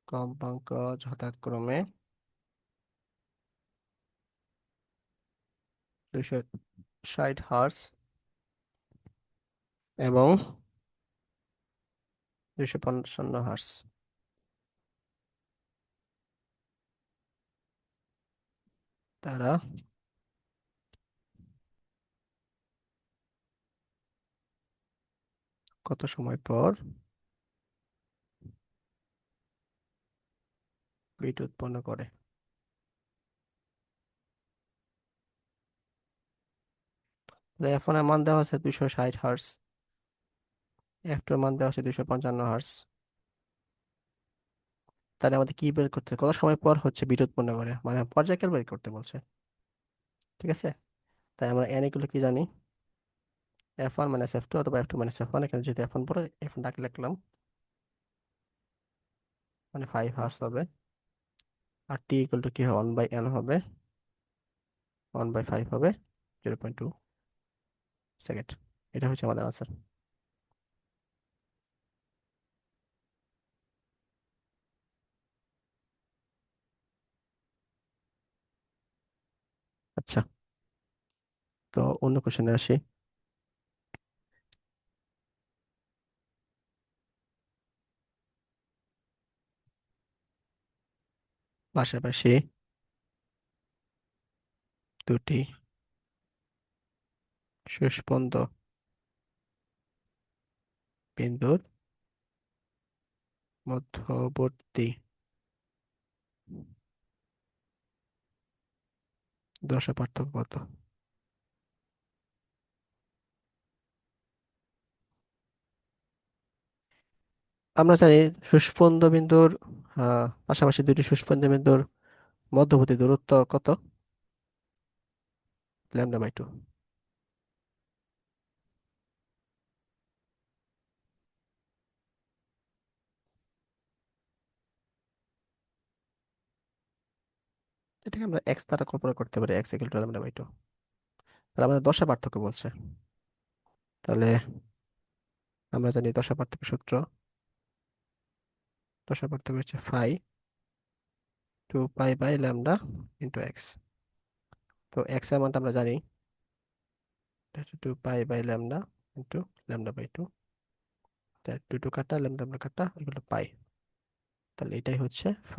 কম্পাঙ্ক যথাক্রমে 260 হার্টজ এবং 255 হার্টজ দ্বারা কত সময় পর বিট উৎপন্ন করে? F1 এর মান দেওয়া আছে 260 হার্টজ, F2 এর মান দেওয়া আছে 255 হার্টজ। তাহলে আমাদের কি বের করতে হবে? কত সময় পর হচ্ছে বিট উৎপন্ন করে, মানে পর্যায়কাল বের করতে বলছে। ঠিক আছে, তাই আমরা এন এগুলো কি জানি, F1 - F2 অথবা F2 - F1। এখানে যদি F1 পরে F1 ডাকে লিখলাম, মানে 5 হার্স হবে। আর টি ইকুয়াল টু কি হবে, 1/n হবে, 1/5 হবে, 0.2 সেকেন্ড। এটা হচ্ছে আমাদের আনসার। আচ্ছা, তো অন্য কোশ্চেনে আসি। পাশাপাশি দুটি সুস্পন্দ বিন্দুর মধ্যবর্তী দশা পার্থক্য কত? আমরা জানি সুস্পন্দ বিন্দুর পাশাপাশি দুটি সুস্পন্দ বিন্দুর মধ্যবর্তী দূরত্ব কত? λ/2। এটাকে আমরা এক্স দ্বারা কল্পনা করতে পারি, এক্স ইকুয়াল টু λ/2। তাহলে আমাদের দশা পার্থক্য বলছে। তাহলে আমরা জানি দশা পার্থক্য সূত্র, দশা পার্থক্য হচ্ছে φ 2π/λ × তো এক্স এর মানটা আমরা জানি, এটা হচ্ছে 2π/λ × তাই 2 কাটা λ কাটা এগুলো পাই। তাহলে এটাই হচ্ছে φ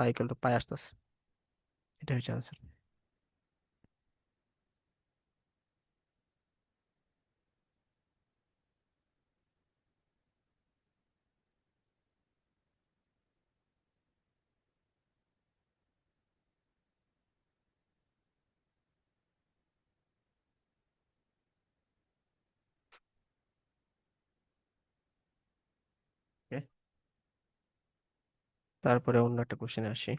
আসতেছে। এটা হচ্ছে আনসার। তারপরে অন্য একটা কোশ্চেনে আসি।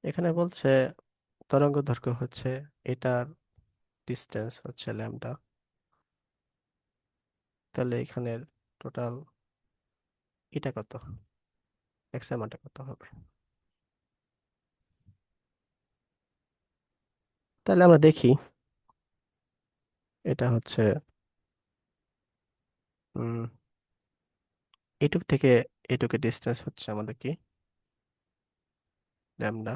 এখানে বলছে তরঙ্গ দৈর্ঘ্য হচ্ছে, এটার ডিস্টেন্স হচ্ছে ল্যামডা। তাহলে এখানের টোটাল এটা কত, এক্স এর মানটা কত হবে? তাহলে আমরা দেখি, এটা হচ্ছে উম এটুক থেকে এটুকের ডিস্টেন্স হচ্ছে আমাদের কি, ল্যামডা।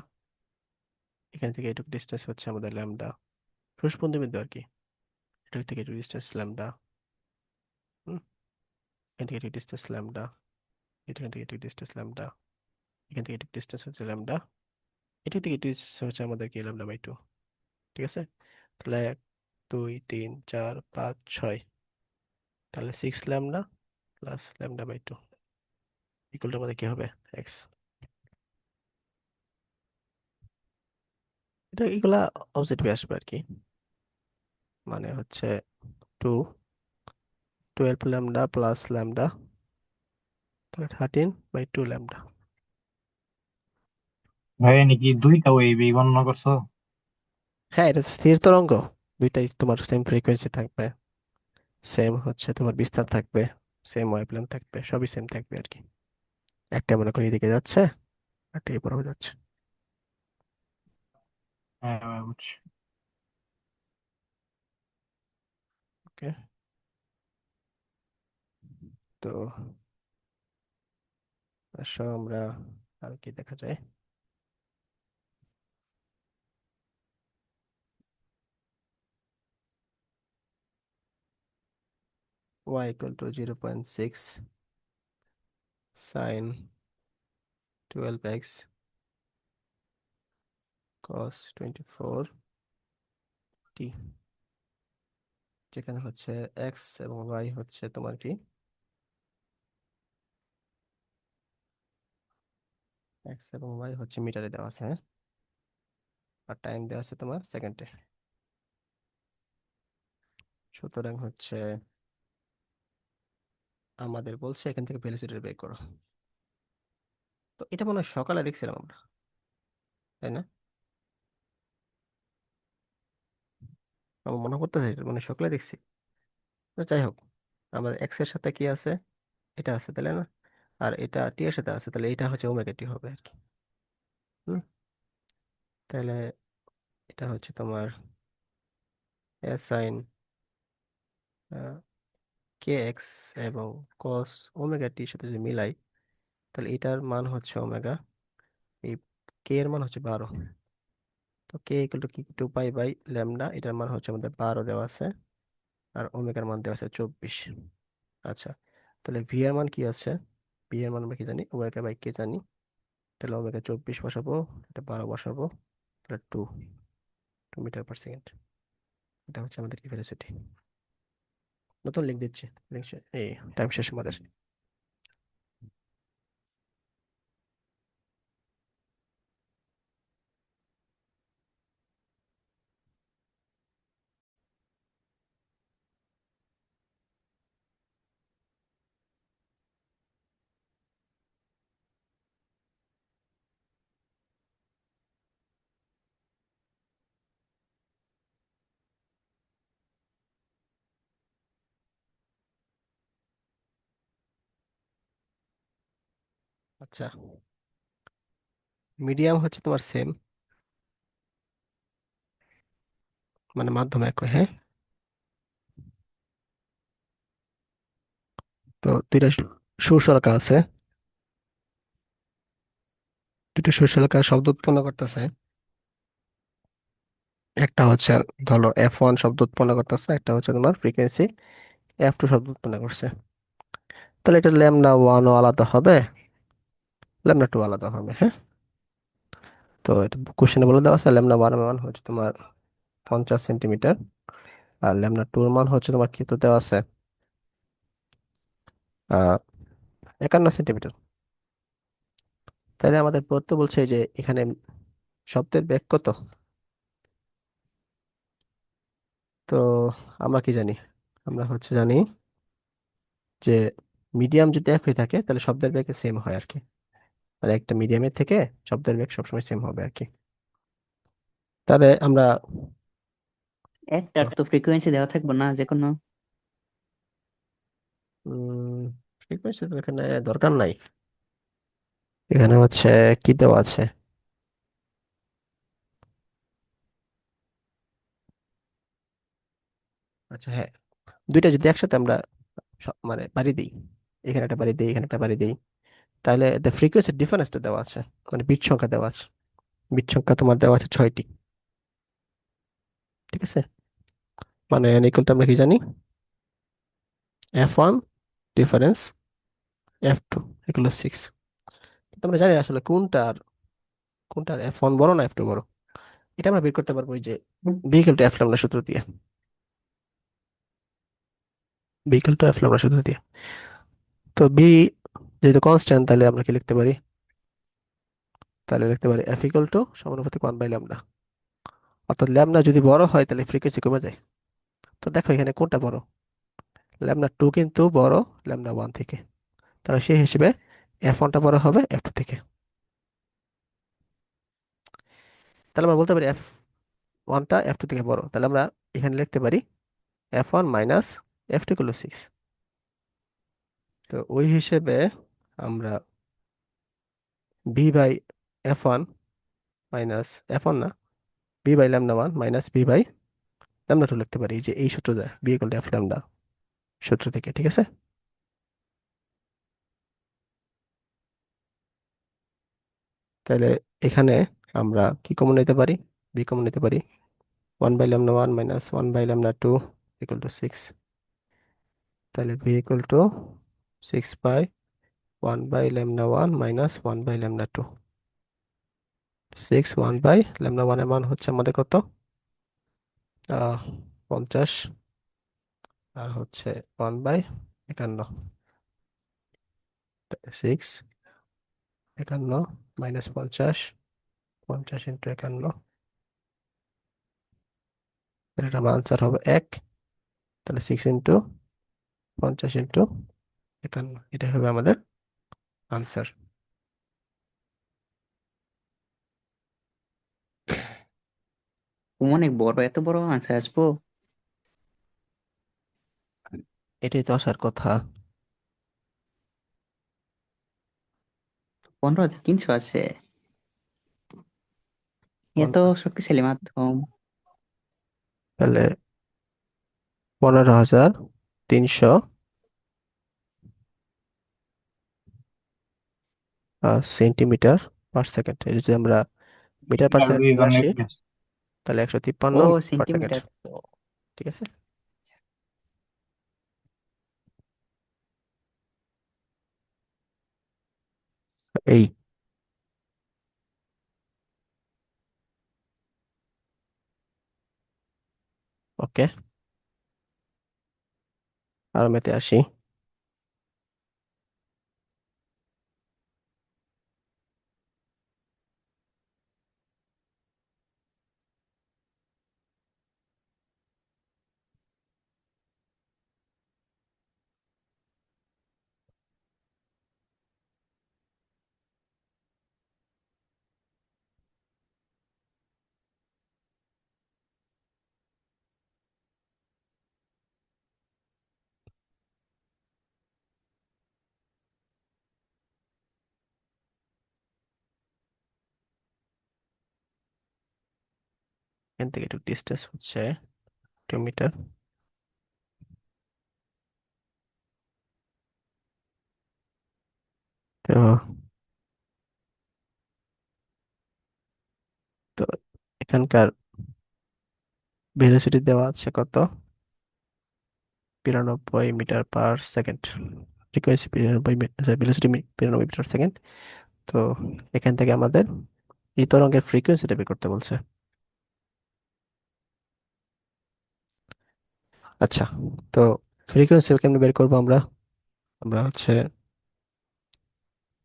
এখান থেকে এটুক ডিস্টেন্স হচ্ছে আমাদের ল্যামডা, সুস্পন্দ বিন্দু আর কি। এটুক থেকে এটুক ডিস্টেন্স ল্যামডা, এখান থেকে এটুক ডিস্টেন্স ল্যামডা, এখান থেকে এটুক ডিস্টেন্স ল্যামডা, এখান থেকে একটু ডিস্টেন্স হচ্ছে ল্যামডা, এটি থেকে ডিস্টেন্স হচ্ছে আমাদের কি λ/2। ঠিক আছে, তাহলে 1 2 3 4 5 6, তাহলে 6 λ প্লাস λ/2 ইকুয়াল টু আমাদের কি হবে, এক্স। এটা এগুলা অবজেক্টিভে আসবে আর কি, মানে হচ্ছে 12 প্লাস ল্যামডা, তাহলে 13/2 λ। ভাই নাকি দুইটা ওয়েভ গণনা করছো? হ্যাঁ, এটা স্থির তরঙ্গ, দুইটাই তোমার সেম ফ্রিকোয়েন্সি থাকবে, সেম হচ্ছে তোমার বিস্তার থাকবে, সেম ওয়েভলেন্থ থাকবে, সবই সেম থাকবে আর কি। একটা মনে করি এদিকে যাচ্ছে, একটা এই বরাবর যাচ্ছে। হ্যাঁ ভাই, বুঝছি। ওকে, তো আসো আমরা আর কি দেখা যায়। y = 0.6 sign 12x cos 24t, যেখানে হচ্ছে x এবং y হচ্ছে তোমার কি, x এবং y হচ্ছে মিটারে দেওয়া আছে, হ্যাঁ, আর টাইম দেওয়া আছে তোমার সেকেন্ডে। সুতরাং হচ্ছে আমাদের বলছে এখান থেকে ভেলোসিটি বের করো। তো এটা মনে হয় সকালে দেখছিলাম আমরা, তাই না? আমার মনে করতেছে এটা মানে সকালে দেখছি। তো যাই হোক, আমাদের এক্স এর সাথে কি আছে, এটা আছে তাহলে না, আর এটা টি এর সাথে আছে, তাহলে এটা হচ্ছে ওমেগা টি হবে আর কি। হুম, তাহলে এটা হচ্ছে তোমার এ সাইন কে এক্স এবং কস ওমেগা টির সাথে যদি মিলাই, তাহলে এটার মান হচ্ছে ওমেগা, এই কে এর মান হচ্ছে 12। তো কে ইকুয়াল টু কি, 2 পাই/λ, এটার মান হচ্ছে আমাদের 12 দেওয়া আছে, আর ওমেগার মান দেওয়া আছে 24। আচ্ছা, তাহলে ভি এর মান কি আছে, ভি এর মান আমরা কি জানি, ওমেগা/কে জানি, তাহলে ওমেগা 24 বসাবো, এটা 12 বসাবো, তাহলে 2 মিটার পার সেকেন্ড। এটা হচ্ছে আমাদের কি ভেলোসিটি। নতুন লিঙ্ক দিচ্ছি, লিঙ্ক এই টাইম শেষ আমাদের। আচ্ছা, মিডিয়াম হচ্ছে তোমার সেম, মানে মাধ্যম একই, হ্যাঁ। তো দুইটা সুরশলাকা আছে, দুইটা সুরশলাকা শব্দ উৎপন্ন করতেছে। একটা হচ্ছে ধরো F1 শব্দ উৎপন্ন করতেছে, একটা হচ্ছে তোমার ফ্রিকোয়েন্সি F2 শব্দ উৎপন্ন করছে। তাহলে এটা λ1ও আলাদা হবে, λ2 আলাদা হবে, হ্যাঁ। তো এটা কোশ্চেনে বলে দেওয়া আছে λ1 এর মান হচ্ছে তোমার 50 সেন্টিমিটার, আর λ2 এর মান হচ্ছে তোমার কি তো দেওয়া আছে, 51 সেন্টিমিটার। তাহলে আমাদের প্রশ্ন বলছে যে এখানে শব্দের বেগ কত। তো আমরা কি জানি, আমরা হচ্ছে জানি যে মিডিয়াম যদি একই থাকে তাহলে শব্দের বেগ সেম হয় আর কি, মানে একটা মিডিয়ামের থেকে শব্দের বেগ সবসময় সেম হবে আর কি। তাহলে আমরা একটার তো ফ্রিকোয়েন্সি দেওয়া থাকবে না যে কোনো? ফ্রিকোয়েন্সি তো এখানে দরকার নাই, এখানে হচ্ছে কি দেওয়া আছে, আচ্ছা হ্যাঁ, দুইটা যদি একসাথে আমরা মানে বাড়ি দিই, এখানে একটা বাড়ি দিই, এখানে একটা বাড়ি দিই, তাহলে ফ্রিকোয়েন্সি ডিফারেন্সটা দেওয়া আছে, মানে বিট সংখ্যা দেওয়া আছে, বিট সংখ্যা তোমার দেওয়া আছে 6টি। ঠিক আছে, মানে ইকুয়াল আমরা কি জানি, F1 ডিফারেন্স F2 এগুলো 6। তো আমরা জানি না আসলে কোনটার F1 বড় না F2 বড়। এটা আমরা বের করতে পারবো ওই যে B equal to F lambda সূত্র দিয়ে। B equal to F lambda সূত্র দিয়ে। তো বি যেহেতু কনস্ট্যান্ট, তাহলে আমরা কি লিখতে পারি? তাহলে লিখতে পারি এফ ইকুয়াল টু সমানুপাতিক 1/λ। অর্থাৎ ল্যামডা যদি বড় হয় তাহলে ফ্রিকোয়েন্সি কমে যায়। তো দেখো এখানে কোনটা বড়? ল্যামডা 2 কিন্তু বড় ল্যামডা 1 থেকে। তাহলে সেই হিসেবে F1টা বড় হবে F2 থেকে। তাহলে আমরা বলতে পারি F1টা F2 থেকে বড়। তাহলে আমরা এখানে লিখতে পারি F1 minus F2 equal to 6। তো ওই হিসেবে আমরা B by F1 minus F1 না, B by lambda 1 minus B by lambda 2 লিখতে পারি, যে এই সূত্র দেয় B equal to F lambda সূত্র থেকে। ঠিক আছে। তাহলে এখানে আমরা কি কমন নিতে পারি? বি কমন নিতে পারি। 1/λ1 মাইনাস 1/λ2 ইকুয়াল টু 6। তাহলে ভি ইকুয়াল টু 6/1/λ1 মাইনাস 1/λ2। 1/λ1 এর মান হচ্ছে আমাদের কত? 50। আর হচ্ছে 1/51। 6 51 মাইনাস 50, 50 ইন্টু 51। তাহলে এটা আনসার হবে 1। তাহলে 6 ইন্টু 50 ইন্টু 51, এটা হবে আমাদের আনসার। অনেক বড়, এত বড় আনসার আসবো? এটাই তো আসার কথা। 15,300 আছে। এত 15 শক্তিশালী মাধ্যম। তাহলে 15,300 সেন্টিমিটার পার সেকেন্ড। এটা যদি আমরা মিটার পার মিটার সেকেন্ড দিয়ে নিয়ে জন্য আসি লিখলে তাহলে 153 ও পার সেকেন্ড। সেন্টিমিটার তো। ঠিক আছে। এই ওকে, আর মেতে আসি। এখান থেকে একটু ডিস্টেন্স হচ্ছে 2 মিটার। তো তো এখানকার ভেলোসিটি দেওয়া আছে কত? 92 metre per second. Frequency 92, velocity 92 metre second. তো এখান থেকে আমাদের এই তরঙ্গের ফ্রিকোয়েন্সিটা বের করতে বলছে। আচ্ছা, তো ফ্রিকোয়েন্সি কেমনে বের করবো আমরা? আমরা হচ্ছে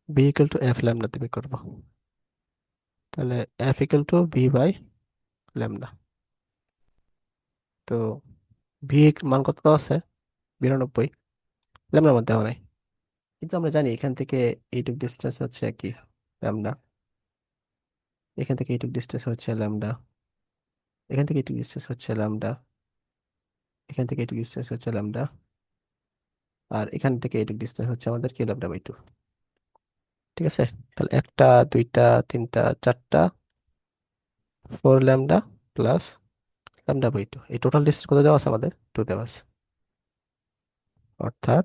বি ইকুয়াল টু এফ ল্যামডাতে বের করবো। তাহলে F equal to B by lambda. তো ভি মান কত দেওয়া আছে? 92। ল্যামডার মধ্যে দেওয়া নাই, কিন্তু আমরা জানি এখান থেকে এইটুক ডিস্টেন্স হচ্ছে কি ল্যামডা। এখান থেকে এইটুক ডিস্টেন্স হচ্ছে ল্যামডা। এখান থেকে এইটুক ডিস্টেন্স হচ্ছে ল্যামডা। এখান থেকে এইটুক ডিস্টেন্স হচ্ছে ল্যামডা। আর এখান থেকে এইটুক ডিস্টেন্স হচ্ছে আমাদের কি ল্যামডা/2। ঠিক আছে। তাহলে একটা, দুইটা, তিনটা, চারটা, 4 ল্যামডা প্লাস ল্যামডা/2। এই টোটাল ডিস্টেন্স কত দেওয়া আছে আমাদের? 2 দেওয়া আছে। অর্থাৎ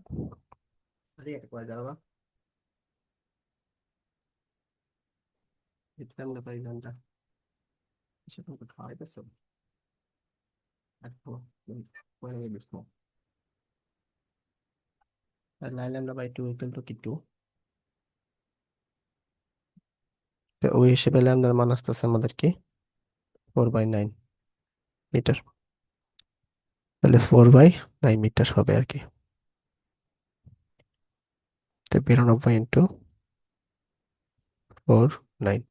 ল্যামডা/ল্যামডা হিসেবে তুমি খাওয়াই পেছো একটু, আর 9 ল্যামডা/2 ইকুয়াল টু কি 2। ওই হিসেবে ল্যামডার মান আসতেছে আমাদের কি 4/9 মিটার। তাহলে 4/9 মিটার হবে আর কি। তো 92 × 4/9,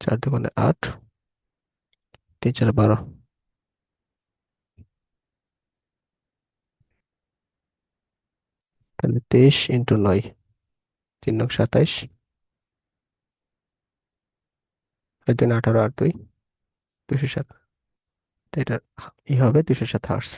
4 × 2 = 8, 3 × 4 = 12। তাহলে 23 × 9, 3 × 9 = 27, 18, 8 2 207। তো এটা হবে 207 হার্টজ।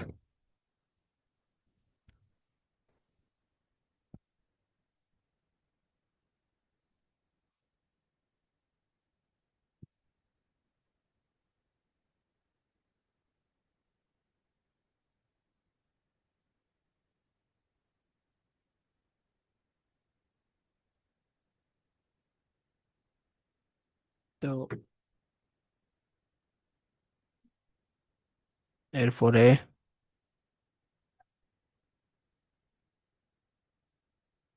তো এরপরে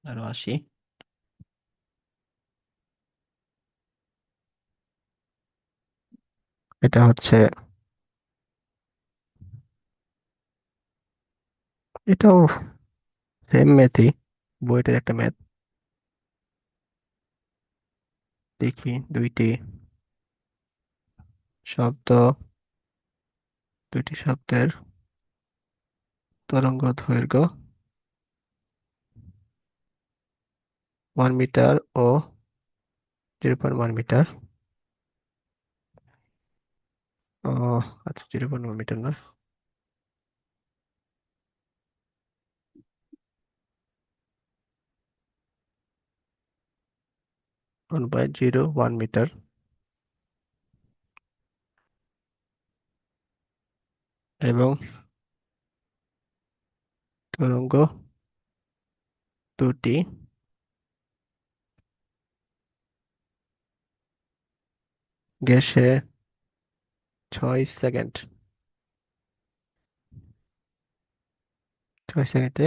আরো আসি। এটা হচ্ছে, এটাও সেম ম্যাথই, বইটার একটা ম্যাথ। দেখি শব্দ দুইটি শব্দের তরঙ্গ দৈর্ঘ্য 1 মিটার ও 0.1 মিটার। ও আচ্ছা, 0.1 মিটার না, 1/01 মিটার, এবং তরঙ্গ দুটি গ্যাসে 6 সেকেন্ড, 6 সেকেন্ডে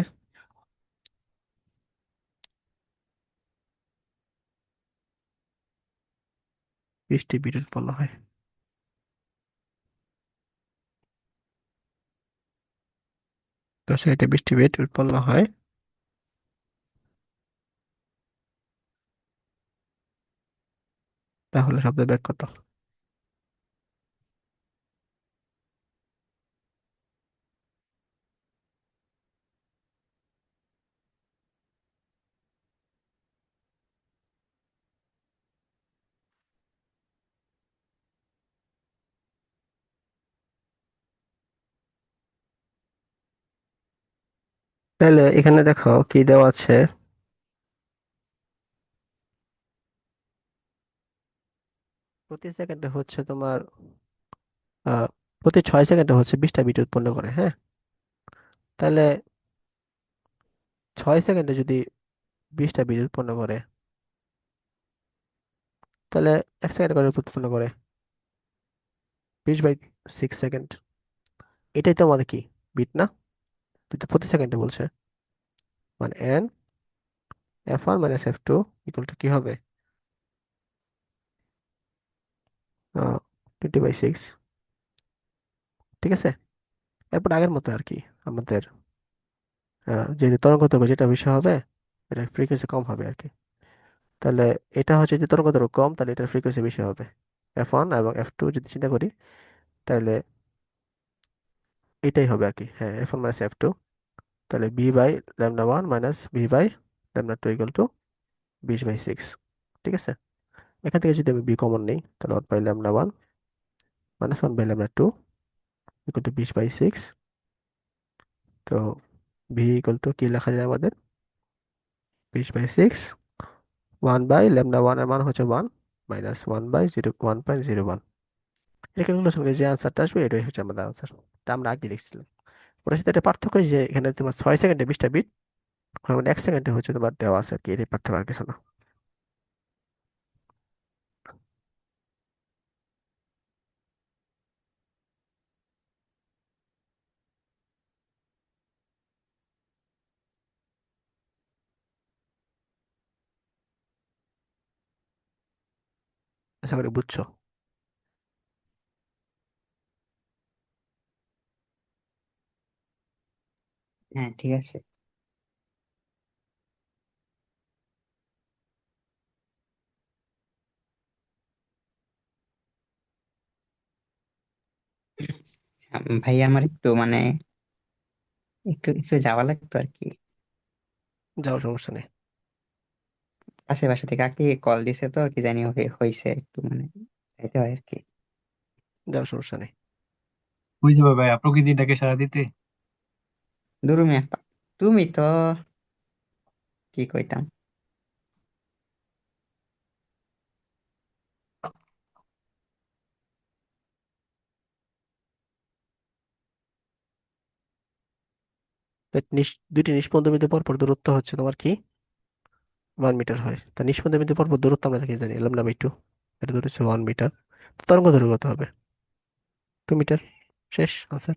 20টি বিট উৎপন্ন হয়। 10 সেকেন্ডে 20টি বিট উৎপন্ন হয়, তাহলে শব্দের বেগ কত? তাহলে এখানে দেখো কি দেওয়া আছে। প্রতি সেকেন্ডে হচ্ছে তোমার আহ প্রতি 6 সেকেন্ডে হচ্ছে 20টা বিট উৎপন্ন করে, হ্যাঁ। তাহলে 6 সেকেন্ডে যদি 20টা বিট উৎপন্ন করে, তাহলে 1 সেকেন্ড করে উৎপন্ন করে 20/6 সেকেন্ড। এটাই তো আমাদের কি বিট না, কিন্তু প্রতি সেকেন্ডে বলছে। মানে n f1 - f2 = কি হবে? 20/6। ঠিক আছে। এরপর আগের মতো আর কি, আমাদের যেহেতু তরঙ্গ দৈর্ঘ্য যেটা বেশি হবে, এটা ফ্রিকোয়েন্সি কম হবে আর কি। তাহলে এটা হচ্ছে যে তরঙ্গ দৈর্ঘ্য কম, তাহলে এটার ফ্রিকোয়েন্সি বেশি হবে। f1 এবং f2 যদি চিন্তা করি, তাহলে এটাই হবে আর কি। হ্যাঁ, f1 - f2। তাহলে b/λ1 - b/λ2 = 20/6। ঠিক আছে। এখান থেকে যদি আমি বি কমন নেই, তাহলে 1/λ1 - 1/λ2 = 20/6। তো v কি লেখা যায় আমাদের? 20/6, 1/λ1 এর মান হচ্ছে 1, -1/0 1.01। এই ক্যালকুলেশন করে যে আনসারটা আসবে এটাই হচ্ছে আমাদের আনসার। এটা আমরা আগে লিখছিলাম। ওটার সাথে একটা পার্থক্য যে এখানে তোমার 6 সেকেন্ডে 20টা বিট, ওখানে মানে 1 সেকেন্ডে হচ্ছে তোমার দেওয়া আছে আর কি, এটাই পার্থক্য, আর কিছু না। আশা করি বুঝছো। হ্যাঁ, ঠিক আছে। ভাই আমার একটু মানে একটু একটু যাওয়া লাগতো আর কি। যাও, সমস্যা নেই। আশেপাশে থেকে কাকে কল দিছে তো কি জানি হয়েছে একটু মানে যাইতে হয় আর কি। যাও, সমস্যা নেই। ওই যাবে ভাইয়া প্রকৃতিটাকে সারা দিতে। দূর মিয়া, তুমি তো কি কইতাম। তো দুইটি নিষ্পন্দ বিন্দু পরপর দূরত্ব হচ্ছে তোমার কি 1 মিটার হয়। তা নিষ্পন্দ বিন্দু পরপর দূরত্ব আমরা কি জানি, λ/2। এটা দূর হচ্ছে 1 মিটার। তো তরঙ্গ দৈর্ঘ্য কত হবে? 2 মিটার। শেষ আনসার।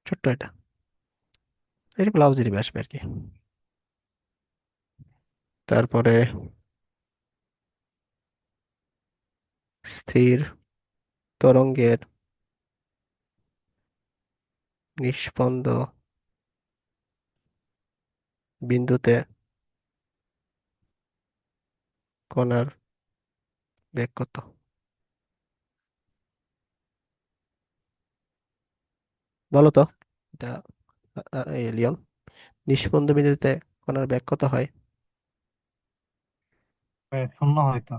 ছোট্ট এটা। এটা ব্লাউজেরই আসবে আর কি। তারপরে স্থির তরঙ্গের নিষ্পন্দ বিন্দুতে কণার বেগ কত? বলো তো। এটা লিওন, নিষ্পন্দ বিন্দুতে কণার বেগ কত হয়? ভাইয়া শূন্য হয়তো।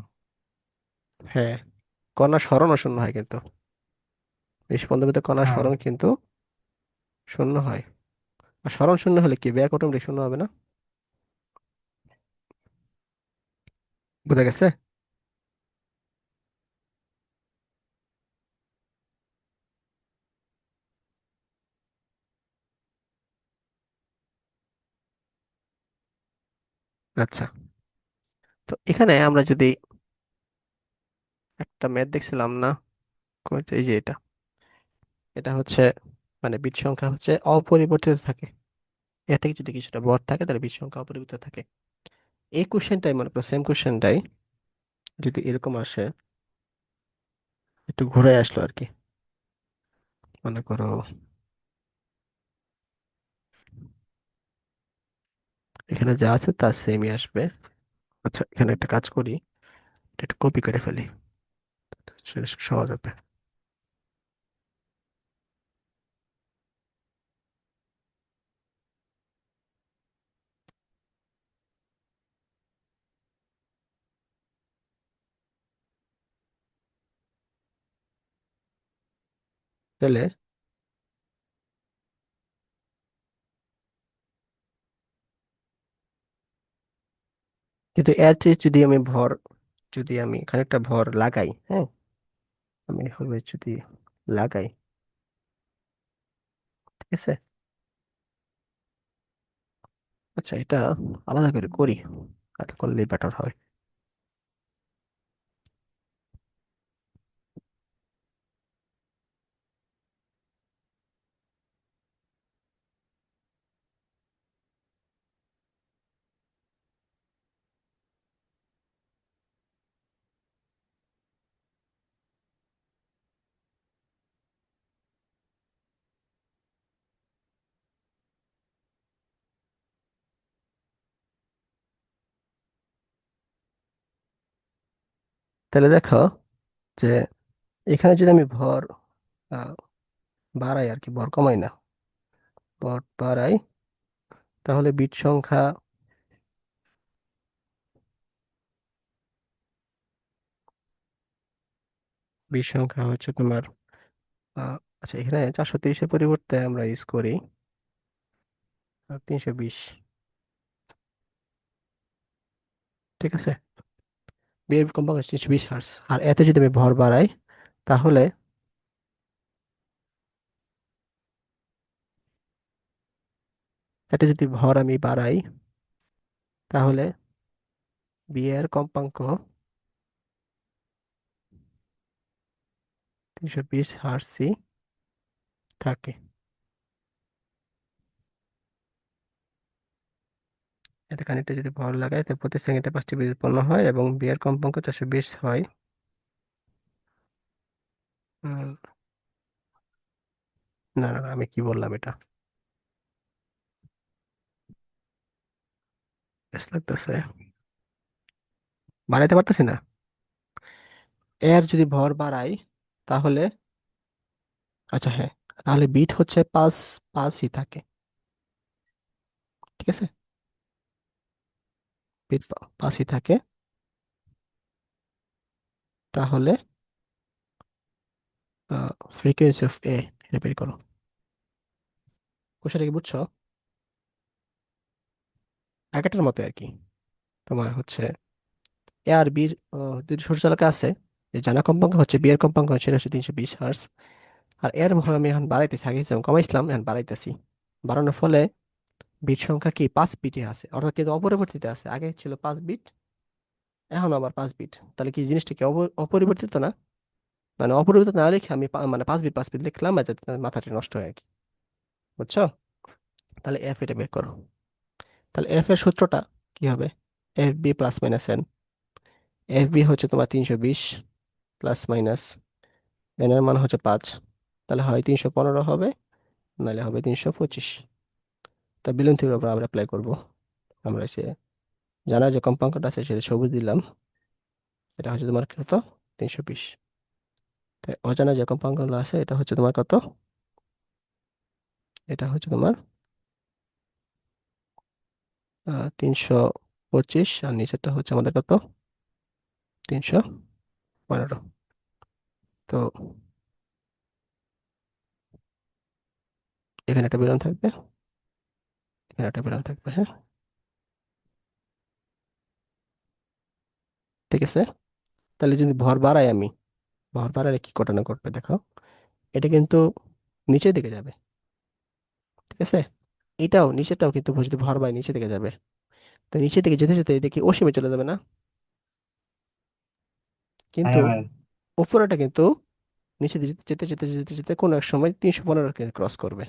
হ্যাঁ, কণার সরণও শূন্য হয় কিন্তু। নিষ্পন্দ বিন্দুতে কণার হ্যাঁ, সরণ কিন্তু শূন্য হয়। আর সরণ শূন্য হলে কি ব্যাক অটোমেটিক শূন্য হবে না? বোঝা গেছে? আচ্ছা, তো এখানে আমরা যদি একটা ম্যাথ দেখছিলাম না, এই যে এটা, এটা হচ্ছে মানে বিট সংখ্যা হচ্ছে অপরিবর্তিত থাকে। এ থেকে যদি কিছুটা বড় থাকে তাহলে বিট সংখ্যা অপরিবর্তিত থাকে। এই কোশ্চেনটাই মনে করো, সেম কোশ্চেনটাই যদি এরকম আসে, একটু ঘুরে আসলো আর কি। মনে করো এখানে যা আছে তার সেমই আসবে। আচ্ছা, এখানে একটা কাজ করি, এটা একটু কপি করে ফেলি, সেটা সহজ হবে। তাহলে কিন্তু এর চেয়ে যদি আমি ভর, যদি আমি খানিকটা ভর লাগাই, হ্যাঁ, আমি হবে যদি লাগাই, ঠিক আছে। আচ্ছা, এটা আলাদা করে করি, আলাদা করলেই বেটার হয়। তাহলে দেখো যে এখানে যদি আমি ভর আহ, বাড়াই আর কি, ভর কমাই না, ভর বাড়াই, তাহলে বিট সংখ্যা, বিট সংখ্যা হচ্ছে তোমার আচ্ছা, এখানে 430-এর পরিবর্তে আমরা ইউজ করি 320। ঠিক আছে, বিয়ের কম্পাঙ্ক 320 হার্জ। আর এতে যদি আমি ভর বাড়াই, তাহলে এটা যদি ভর আমি বাড়াই, তাহলে বিয়ের কম্পাঙ্ক 320 হার্জই থাকে। এতে খানিকটা যদি ভর লাগাই, তো প্রতি সেকেন্ডে 5টি বিট উৎপন্ন হয় এবং বিয়ের কম্পাঙ্ক 420 হয়। উম, না না না, আমি কি বললাম এটা? বেশ লাগতেছে, বানাইতে পারতেছি না। এর যদি ভর বাড়াই তাহলে, আচ্ছা হ্যাঁ, তাহলে বিট হচ্ছে পাঁচ, পাঁচই থাকে। ঠিক আছে, বিট পাঁচই থাকে। তাহলে ফ্রিকোয়েন্সি অফ এ, এটা বের করো। কোষাটা কি বুঝছো? একটার মতো আর কি। তোমার হচ্ছে এ আর বির দুটি সূর্যালোকে আছে। যে জানা কম্পাঙ্ক হচ্ছে, বি এর কম্পাঙ্ক হচ্ছে, এটা হচ্ছে 320 হার্জ। আর এর ভর আমি এখন বাড়াইতেছি, আগে যেমন কমাইছিলাম এখন বাড়াইতেছি। বাড়ানোর ফলে বিট সংখ্যা কি 5 বিটে আছে, অর্থাৎ কিন্তু অপরিবর্তিত আছে। আগে ছিল 5 বিট, এখন আবার 5 বিট। তাহলে কি জিনিসটা কি অপরিবর্তিত না? মানে অপরিবর্তিত না লিখে আমি মানে 5 বিট 5 বিট লিখলাম, আর যাতে মাথাটা নষ্ট হয় আর কি। বুঝছো? তাহলে এফ এটা বের করো। তাহলে এফ এর সূত্রটা কি হবে? F B plus minus N. F B হচ্ছে তোমার 320 প্লাস মাইনাস এন এর মান হচ্ছে 5। তাহলে হয় 315 হবে, নাহলে হবে 325। তা বিলন থিওরির উপর আমরা অ্যাপ্লাই করবো। আমরা সে জানা যে কম্পাঙ্কটা আছে সেটা সবুজ দিলাম, এটা হচ্ছে তোমার কত? 320। তাই অজানা যে কম্পাঙ্কগুলো আছে এটা হচ্ছে তোমার কত? এটা হচ্ছে তোমার 325, আর নিচেরটা হচ্ছে আমাদের কত? 315। তো এখানে একটা বেলুন থাকবে, এখানে একটা বেলুন থাকবে, হ্যাঁ। ঠিক আছে, তাহলে যদি ভর বাড়াই আমি, ভর বাড়ালে কি ঘটনা ঘটবে দেখো। এটা কিন্তু নিচের দিকে যাবে। ঠিক আছে, এটাও নিচেরটাও কিন্তু যদি ভর বাড়াই নিচের দিকে যাবে। তো নিচের দিকে যেতে যেতে দেখি অসীমে চলে যাবে না? কিন্তু হ্যাঁ ভাই। উপরেটা কিন্তু নিচে দিকে যেতে যেতে যেতে যেতে যেতে কোনো এক সময় 315 ক্রস করবে।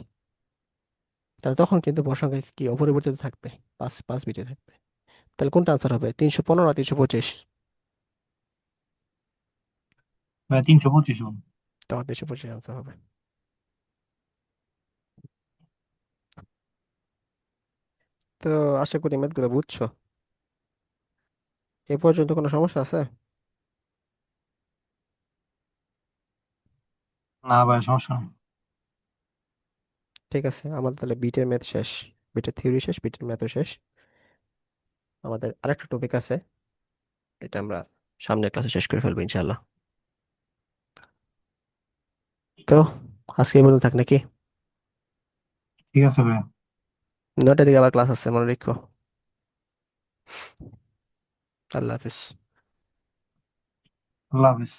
তাহলে তখন কিন্তু ভর সংখ্যা কি অপরিবর্তিত থাকবে, 5 5 বিটে থাকবে। তাহলে কোনটা আনসার হবে, 315 আর 325? ভাই 325 জন। তখন 325 আনসার হবে। তো আশা করি ম্যাথগুলো বুঝছো। এ পর্যন্ত কোনো সমস্যা আছে? না ভাই, সমস্যা নেই। ঠিক আছে, আমাদের তাহলে বিটের ম্যাথ শেষ, বিটের থিওরি শেষ, বিটের ম্যাথও শেষ। আমাদের আরেকটা টপিক আছে, এটা আমরা সামনের ক্লাসে শেষ করে ফেলবো ইনশাল্লাহ। তো আজকে এই পর্যন্ত থাক নাকি? ঠিক আছে ভাই। 9টার দিকে আবার ক্লাস আছে, মনে রেখো। আল্লাহ হাফিজ। আল্লাহ হাফিজ।